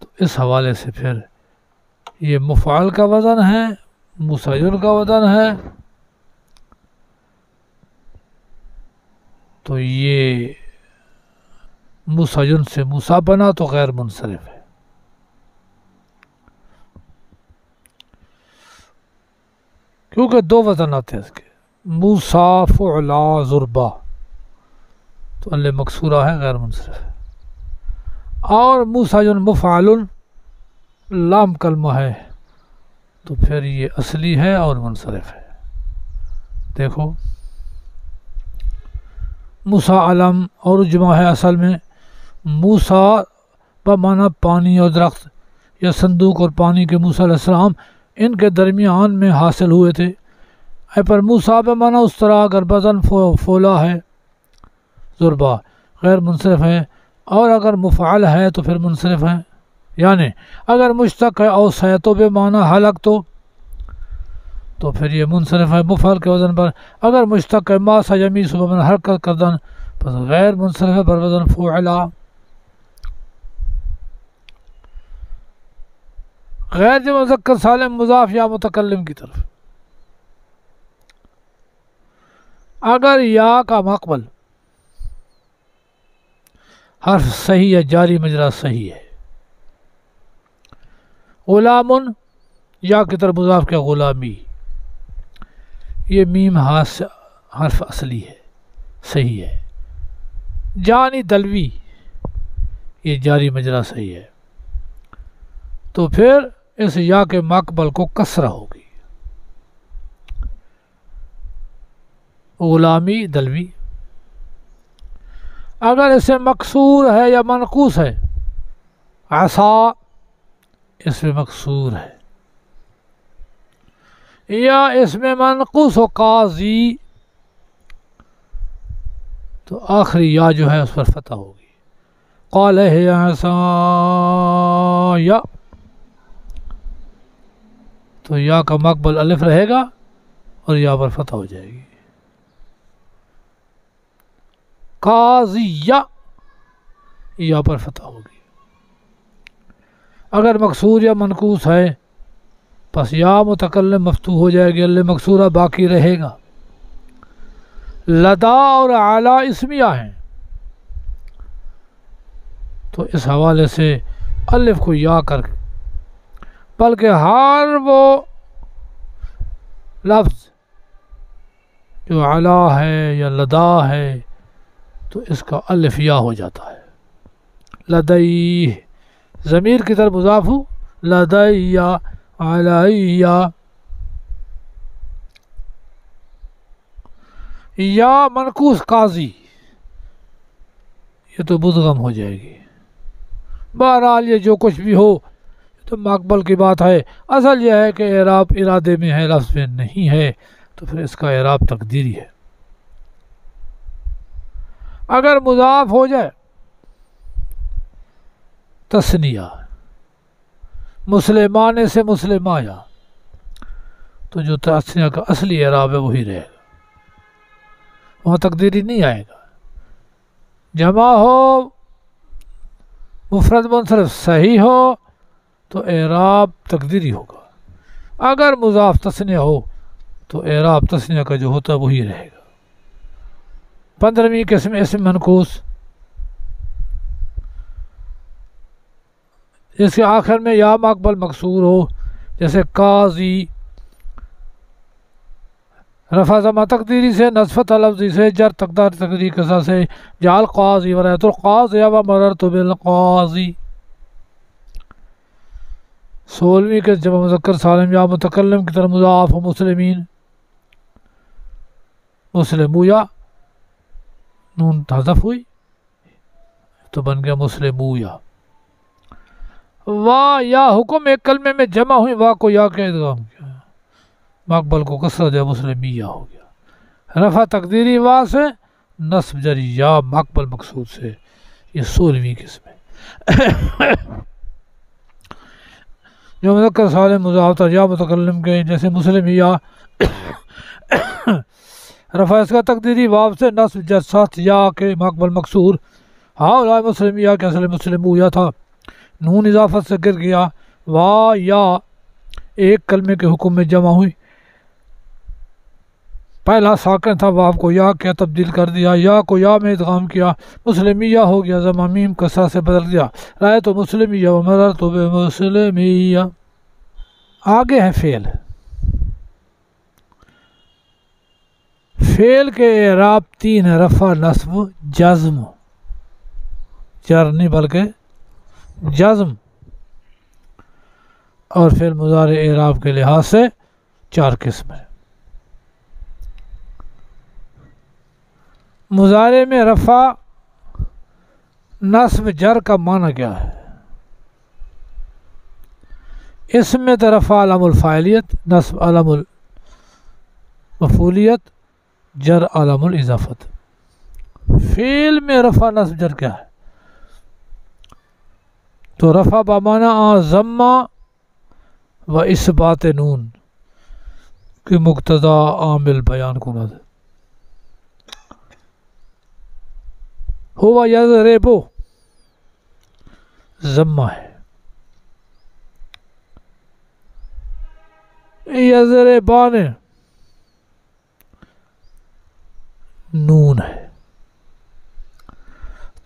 تو اس حوالے سے پھر یہ مفعل کا وزن ہے، موسیون کا وزن ہے، تو یہ موسیون سے موسیٰ بنا تو غیر منصرف ہے۔ کیونکہ دو وزن آتے ہیں اس کے، موسیٰ فعلا ضربہ، تو اللہ مکسورہ ہے، غیر منصرف ہے، اور موسیون مفعل لام کلمہ ہے تو پھر یہ اصلی ہے اور منصرف ہے۔ دیکھو موسیٰ علم اور جمع ہے اصل میں، موسیٰ بمعنی پانی اور درخت، یا صندوق اور پانی کے موسیٰ علیہ السلام ان کے درمیان میں حاصل ہوئے تھے۔ اے پر موسیٰ بمعنی اس طرح اگر بزن فولا ہے ضربہ غیر منصرف ہے، اور اگر مفعل ہے تو پھر منصرف ہے، یعنی اگر مشتق ہے او سیتو بمعنی حلق تو پھر یہ منصرف ہے مفعل کے وزن پر، اگر مشتق ہے ما سیمیس بمعنی حرکت کردن پس غیر منصرف ہے بر وزن فعلا۔ غیر جمع مذکر سالم مضاف یا متکلم کی طرف، اگر یا کا مقبل حرف صحیح ہے، جاری مجرا صحیح ہے، غلام یا کی طرف مضاف کیا غلامی، یہ میم حرف اصلی ہے صحیح ہے، جانی دلوی یہ جاری مجرا صحیح ہے، تو پھر اس یا کے مقبل کو کسرہ ہوگی، غلامی دلوی۔ اگر اسے مکسور ہے یا منقوص ہے، عصا اس میں مکسور ہے، یا اس میں منقوص و قاضی تو آخری یا جو ہے اس پر فتح ہوگی، قال ہے عصا یا، تو یا کا مقبل الف رہے گا اور یا پر فتح ہو جائے گی، قاضیہ یا پر فتح ہوگی۔ اگر مکسور یا منقوص ہے پس یا متکلم مفتوح ہو جائے گی، اللہ مکسورہ باقی رہے گا۔ لدا اور اعلیٰ اسمیہ ہیں تو اس حوالے سے الف کو یا کر کے، بلکہ ہر وہ لفظ جو اعلیٰ ہے یا لدا ہے تو اس کا الف یا ہو جاتا ہے۔ لدی ضمیر کی طرف مضاف ہو، لدی علیہ، یا منقوص قاضی یہ تو مدغم ہو جائے گی۔ بہرحال یہ جو کچھ بھی ہو تو مقبل کی بات ہے، اصل یہ ہے کہ اعراب ارادے میں ہے لفظ میں نہیں ہے تو پھر اس کا اعراب تقدیری ہے۔ اگر مضاف ہو جائے تثنیہ مسلمان سے مسلمایا تو جو تثنیہ کا اصلی اعراب ہے وہی رہے گا، وہاں تقدیری نہیں آئے گا۔ جمع ہو مفرد منصرف صحیح ہو تو اعراب تقدیری ہوگا، اگر مضاف تثنیہ ہو تو اعراب تثنیہ کا جو ہوتا ہے وہی رہے گا۔ 15ویں قسم اسم منقوص، جس کے آخر میں یا مقبل مکسور ہو، جیسے قاضی، رفع ضمہ تقدیری سے، نصب لفظی سے، جر تقدار تقدیری قصہ سے، جعل قاضی ورایت القاضی و مررت بالقاضی۔ 16ویں کے جمع مذکر سالم یا متکلم کی طرف مضاف و مسلمین، مسلمویا نون حذف ہوئی تو بن گیا مسلمویا۔ وا یا حکم ایک کلمے میں جمع ہوئی، وا کو یا کے ادغام کیا، مقبل کو کسرہ دیا مسلمیہ ہو گیا۔ رفع تقدیری وا سے، نصب جری یا مقبل مقصود سے، یہ 16ویں قسم ہے۔ جو مذکر سالم مضاف یا متکلم کے جیسے مسلمیہ، رفع اس کا تقدیری واو سے، نصب جر ساتھ یا کے مقبل مکسور، ہاؤ مسلمیہ کے اصل مسلمویا تھا، نون اضافت سے گر گیا، وا یا ایک کلمے کے حکم میں جمع ہوئی، پہلا ساکن تھا واو کو یا کیا تبدیل کر دیا، یا کو یا میں ادغام کیا، مسلمیہ ہو گیا، ضمہ میم کسرہ سے بدل دیا، رأیت مسلمیہ و مررت بمسلمیہ۔ آگے ہے فعل، فعل کے اعراب 3 ہے، رفع نصب جزم، جر نہیں بلکہ جزم۔ اور فعل مضارع اعراب کے لحاظ سے 4 قسم ہے۔ مضارع میں رفع نصب جر کا معنی کیا ہے؟ اس میں تو رفع علم الفاعلیت، نصب علم المفعولیت، جر علم الاضافت۔ فعل میں رفع نصب جر کیا ہے؟ تو رفع بمعنی ضمہ و اثبات نون کی مقتضا عامل بیان کند ہوا یضربو ضمہ ہے، یضربان نون ہے۔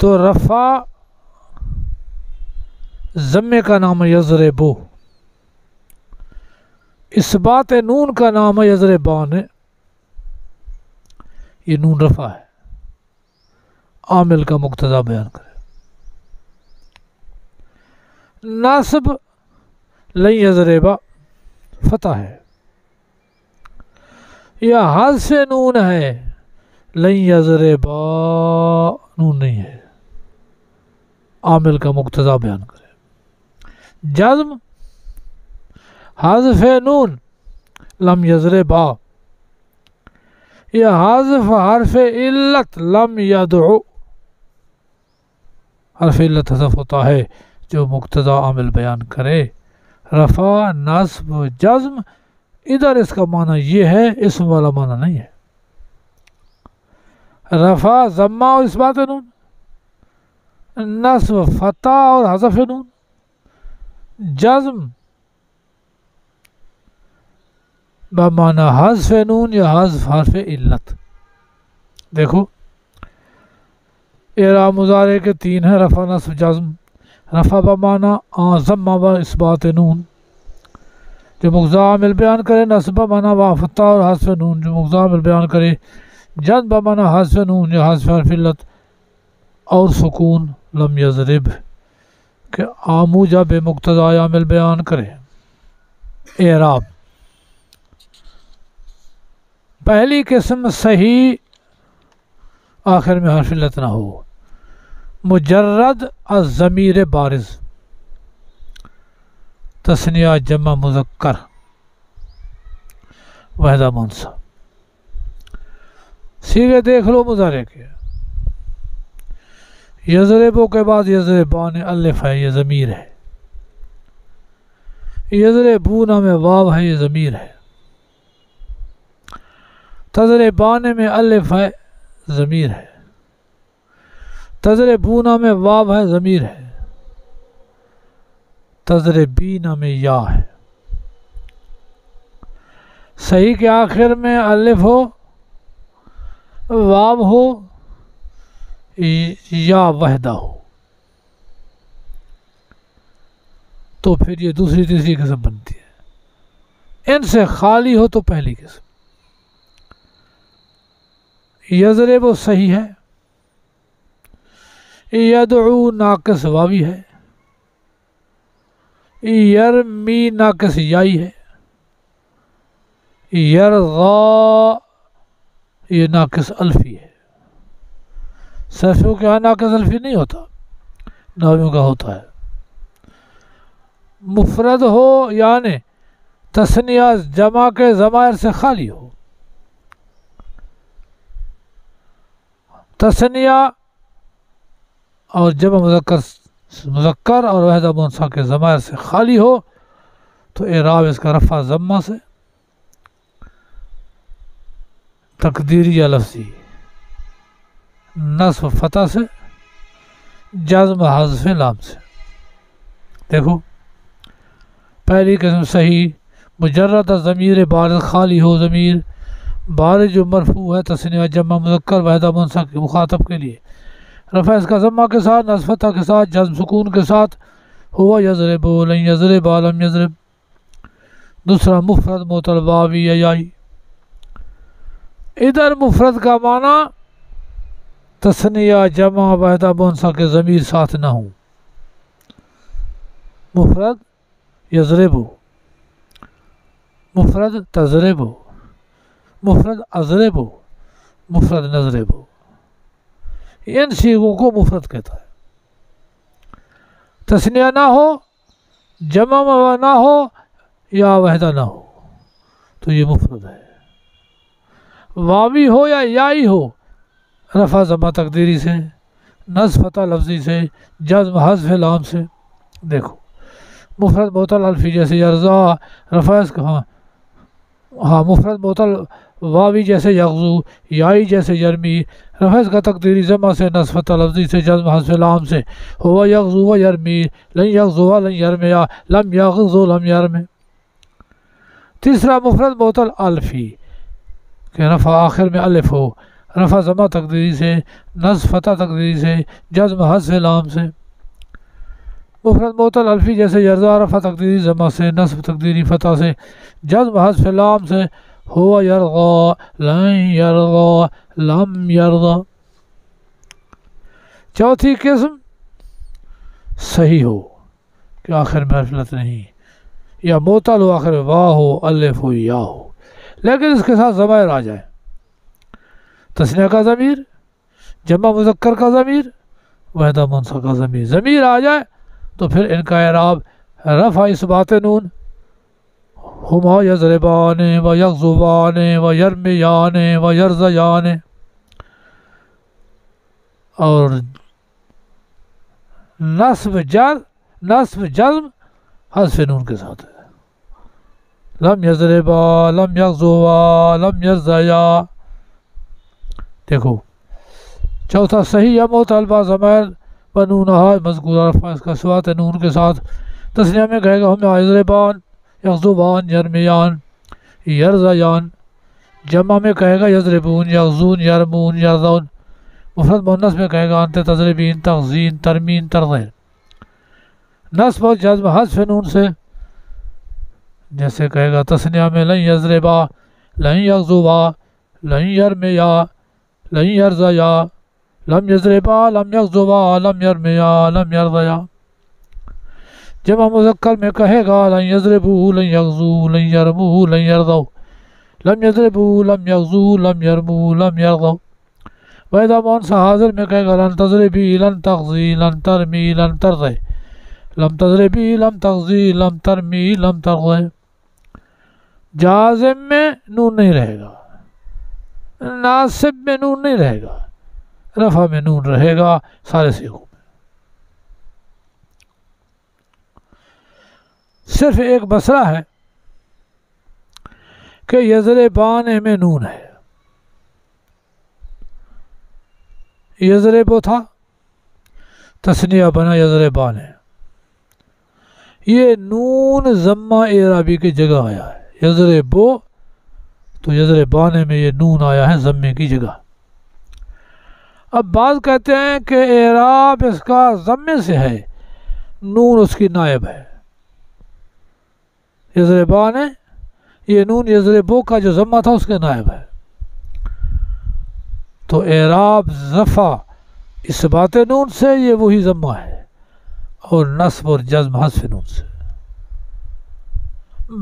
تو رفع ضمے کا نام ہے یضربو، اثبات نون کا نام ہے یضربان، یہ نون رفع ہے، عامل کا مقتضا بیان کرے۔ ناصب لن یضربا فتح ہے، یا حذف نون ہے، لن یضربا نون نہیں ہے، عامل کا مقتضا بیان کرے۔ جزم حذف نون لم یضربا، یا حذف حرف علت لم یدعو، حرف علت حذف ہوتا ہے جو مقتضا عامل بیان کرے۔ رفع نصب جزم، ادھر اس کا معنی یہ ہے، اسم والا معنی نہیں ہے۔ رفع ضمہ اور اثبات نون، نصب فتح اور حذف نون، جزم بمعنی حذف نون یا حذف حرف علت۔ دیکھو اعراب مضارع کے 3 ہیں، رفع نصب جزم۔ رفع بمعنی ضمہ و اثبات نون جو مقتضا عامل بیان کرے، نصب بمعنی و فتح اور حذف نون جو مقتضا عامل بیان کرے، جزم بمعنی حذف نون یا حذف حرف علت اور سکون لم یضرب کہ آموجہ بے مقتضا عامل بیان کرے۔ اعراب پہلی قسم صحیح آخر میں حرف علت نہ ہو، مجرد الضمیر بارز، تثنیہ جمع مذکر وحدہ منصب۔ سیغے دیکھ لو مضارع کے، یضربو کے بعد یضربان الف ہے، یہ ضمیر ہے۔ یضربون میں واو ہے، یہ ضمیر ہے۔ تضربان میں الف ہے، ضمیر ہے۔ تضربون میں واو ہے، ضمیر ہے۔ تضربین میں یا ہے۔ صحیح کے آخر میں الف ہو، واو ہو یا وحدہ ہو تو پھر یہ دوسری تیسری قسم بنتی ہے۔ ان سے خالی ہو تو پہلی قسم۔ یضرب وہ صحیح ہے، یدعو ناقص واوی ہے، یرمی ناقص یائی ہے، یرغا یہ ناقص الفی ہے۔ صرفیوں کے ہاں ناقص الفی نہیں ہوتا، نحویوں کا ہوتا ہے۔ مفرد ہو یعنی تثنیہ جمع کے ضمائر سے خالی ہو، تثنیہ اور جمع مذکر اور وحدہ منثی کے ضمائر سے خالی ہو تو اعراب اس کا رفع ضمہ سے، تقدیری یا لفظی، نصب فتح سے، جزم حذف لام سے۔ دیکھو پہلی قسم صحیح، مجرد ضمیر بارز خالی ہو، ضمیر بارز جو مرفوع ہے تثنیہ جمع مذکر وحدہ منثی کے مخاطب کے لیے، رفع اس کا ضمہ کے ساتھ، نصب فتح کے ساتھ، جزم سکون کے ساتھ، ہوا یضرب لن یضرب لم یضرب۔ دوسرا مفرد معطل واوی یا یائی، ادھر مفرد کا معنی تثنیہ جمع وحدہ منثی کے ضمیر ساتھ نہ ہوں، مفرد یضرب مفرد تضرب، مفرد اضرب، مفرد نضرب، ان سیغوں کو مفرد کہتا ہے۔ تثنیہ نہ ہو، جمع نہ ہو، یا وحدہ نہ ہو تو یہ مفرد ہے۔ واوی ہو یا یائی ہو، رفع ضمہ تقدیری سے، نصب فتح لفظی سے، جزم حذف لام سے۔ دیکھو مفرد معطل الفی جیسے یرزا، رفع اس کا ہاں مفرد معطل واوی جیسے یغزو، یائی جیسے یرمی، رفع اس کا تقدیری ضمہ سے، نصب فتح لفظی سے، جزم حذف لام سے۔ ہوا یغزو و یرمی، لن یغزو و لن یرمیا، لم یغزو لم یرمی۔ تیسرا مفرد معطل الفی کہ رفع آخر میں الف ہو، رفع ضمہ تقدیری سے، نصب فتح تقدیری سے، جزم حذف لام سے۔ مفرد معطل الفی جیسے یرزا، رفع تقدیری ضمہ سے، نصب تقدیری فتح سے، جزم حذف لام سے۔ ہوا یرغا، لن یرغا، لم یرغا۔ چوتھی قسم صحیح ہو کہ آخر میں حرف نہیں، یا معطل ہو، آخر وا ہو، الف ہو، یا ہو، لیکن اس کے ساتھ ضمائر آ جائے، تثنیہ کا ضمیر، جمع مذکر کا ضمیر، وحدہ منثی کا ضمیر، ضمیر آ جائے تو پھر ان کا اعراب رفع اثبات نون، ہما یضربان و یغزوان و یرمیان و یرزیان، اور نصب جزم حذف نون کے ساتھ ہے، لم یضربا، لم یغزوا، لم یرزیا۔ دیکھو چوتھا صحیح یا معطل با ضمائر و نونہا مذکورہ رفع اس کا سوات نون کے ساتھ، تثنیہ میں کہے گا ہم یضربان، یغزوان، یرمیان، یرزیان، جمع میں کہے گا یضربون، یغزون، یرمون، یرزون، مفرد مؤنث میں کہے گا انت تضربین، تغزین، ترمین، ترغین۔ نصب و جزم حذف نون سے، جیسے کہے گا تثنیہ میں لن یضربا، لن یغزوا، لن یرمیا، لن یرزیا، لم یضربا، لم یغزوا، لم یرمیا، لم یرزیا۔ جمع مذکر میں کہے گا لن یضربو، لن یغزو، لن یرمو، لن یرزو، لم یضربو، لم یغزو، لم یرمو، لم یرزو۔ وحدہ مؤنث حاضر میں کہے گا لن تضربی، لن تغزی، لن ترمی، لن ترضی، لم تضربی، لم تغزی، لم ترمی، لم ترضی۔ جازم میں نون نہیں رہے گا، ناصب میں نون نہیں رہے گا، رفع میں نون رہے گا سارے صیغوں میں۔ صرف ایک مسئلہ ہے کہ یضربان میں نون ہے، یضربو تھا، تثنیہ بنا یضربان ہے، یہ نون ضمہ اعرابی کی جگہ آیا ہے، یضربو تو یضربان میں یہ نون آیا ہے ضمے کی جگہ۔ اب بعض کہتے ہیں کہ اعراب اس کا ضمے سے ہے، نون اس کی نائب ہے، یضربان ہے، یہ نون یضربو کا جو ضمہ تھا اس کے نائب ہے، تو اعراب رفع اثبات نون سے یہ وہی ضمہ ہے، اور نصب اور جزم حذف نون سے۔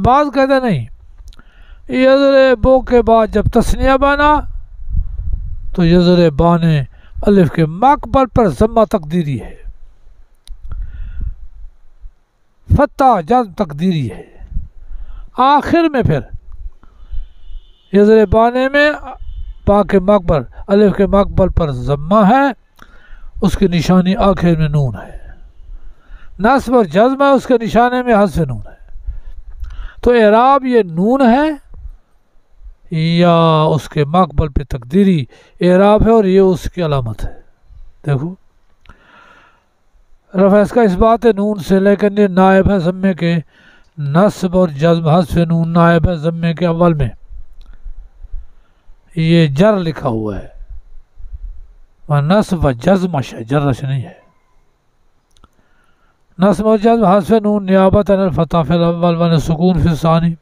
بعض کہتے نہیں، یضربو کے بعد جب تثنیہ بنا تو یضربان الف کے مقبل پر ضمہ تقدیری ہے، فتح جزم تقدیری ہے، آخر میں پھر یضربانے میں با کے مقبل، الف کے مقبل پر ضمہ ہے، اس کی نشانی آخر میں نون ہے، نصب اور جزم ہے، اس کے نشانے میں حذف نون ہے، تو اعراب یہ نون ہے یا اس کے مقبل پہ تقدیری اعراب ہے، اور یہ اس کی علامت ہے۔ دیکھو رفع اس کا اثبات نون سے، لیکن یہ نائب ہے ضمے کے، نصب اور جزم حذف نون نائب ہے ضمے کے اول میں، یہ جر لکھا ہوا ہے، وہ نصب و جزم جرش نہیں ہے، نصب و جزم حذف نون نیابت عن الفتح فی الاول و سکون فی الثانی۔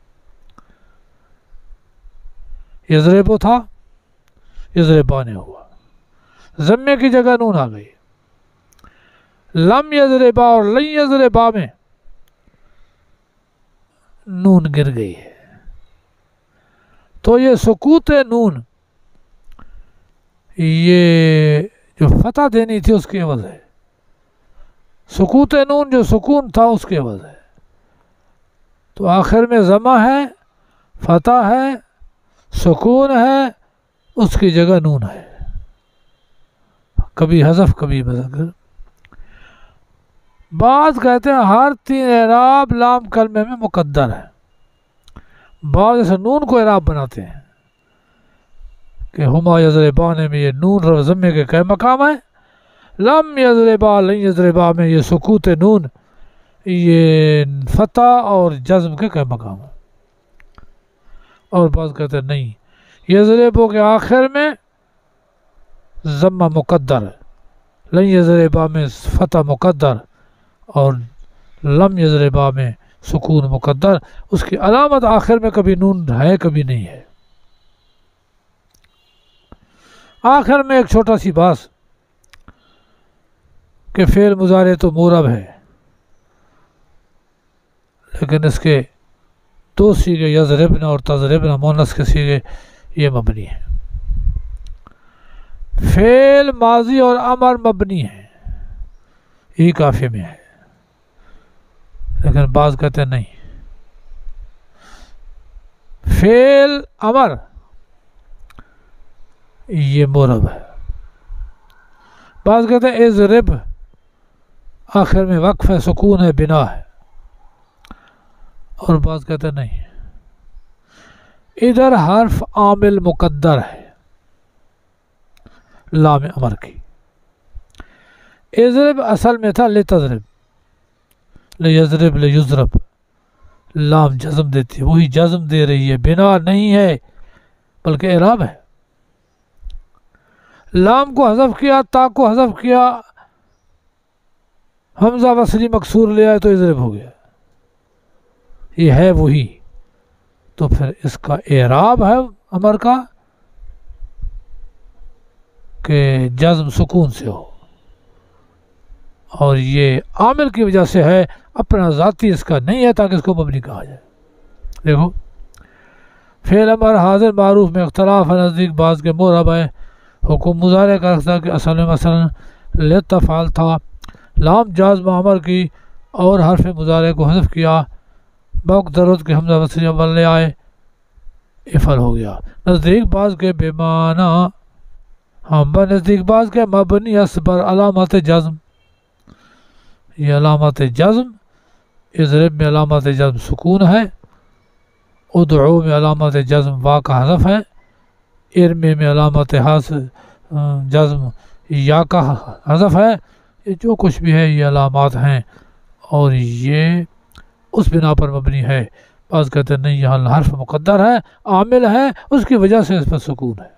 یضربو تھا، یضربان ہوا، ضمے کی جگہ نون آ گئی، لم یضربا اور لن یضربا میں نون گر گئی ہے، تو یہ سکوت نون یہ جو فتح دینی تھی اس کی عوض ہے، سکوت نون جو سکون تھا اس کی عوض ہے، تو آخر میں ضمہ ہے، فتح ہے، سکون ہے، اس کی جگہ نون ہے، کبھی حذف کبھی بذکر۔ بعض کہتے ہیں ہر تین اعراب لام کلمے میں مقدر ہے، بعض ایسے نون کو اعراب بناتے ہیں کہ ہما یضربان میں یہ نون رفع ضمے کے کئی مقام ہے، لم یضربا لن یضربا میں یہ سکوت نون یہ فتح اور جزم کے کئی مقام ہے۔ اور بعض کہتے ہیں نہیں، یضربو کے آخر میں ضمہ مقدر ہے، لن یضربا میں فتح مقدر اور لم یضربا میں سکون مقدر، اس کی علامت آخر میں کبھی نون ہے کبھی نہیں ہے۔ آخر میں ایک چھوٹا سی بات کہ فعل مضارع تو مورب ہے لیکن اس کے دو سیغے یضربن اور تضربن مؤنث کے سیغے یہ مبنی ہیں، فعل ماضی اور امر مبنی ہے، یہ کافی میں ہے، لیکن بعض کہتے ہیں نہیں، فعل امر یہ مورب ہے، بعض کہتے ہیں اضرب آخر میں وقف ہے، سکون ہے، بنا ہے، اور بعض کہتے ہیں نہیں، ادھر حرف عامل مقدر ہے لام امر کی، اضرب اصل میں تھا لتضرب، لیضرب لیضرب، لام جزم دیتی ہے، وہی جزم دے رہی ہے، بنا نہیں ہے بلکہ اعراب ہے، لام کو حذف کیا، تا کو حذف کیا، حمزہ وصلی مکسور لے آئے تو اضرب ہو گیا، یہ ہے وہی، تو پھر اس کا اعراب ہے امر کا کہ جزم سکون سے ہو، اور یہ عامل کی وجہ سے ہے، اپنا ذاتی اس کا نہیں ہے تاکہ اس کو مبنی کہا جائے۔ دیکھو فعل امر حاضر معروف میں اختلاف ہے، نزدیک بعض کے مورب ہے، حکم مضارع کا رکھتا کہ اصل میں مثلا لتفعل تھا، لام جازم امر کی اور حرف مضارع کو حذف کیا، بوقت ضرورت کے حمزہ وصلی اول لے آئے، افعل ہو گیا، نزدیک بعض کے بے معنی، ہم نزدیک بعض کے مبنی اصبر علامات جزم، یہ علامات جزم، اضرب میں علامات جزم سکون ہے، ادعو میں علامات جزم وا کا حذف ہے، ارمی میں علامات جزم یا کا حذف ہے، یہ جو کچھ بھی ہے یہ علامات ہیں اور یہ اس بنا پر مبنی ہے۔ بعض کہتے ہیں نہیں، یہاں حرف مقدر ہے، عامل ہے، اس کی وجہ سے اس پر سکون ہے۔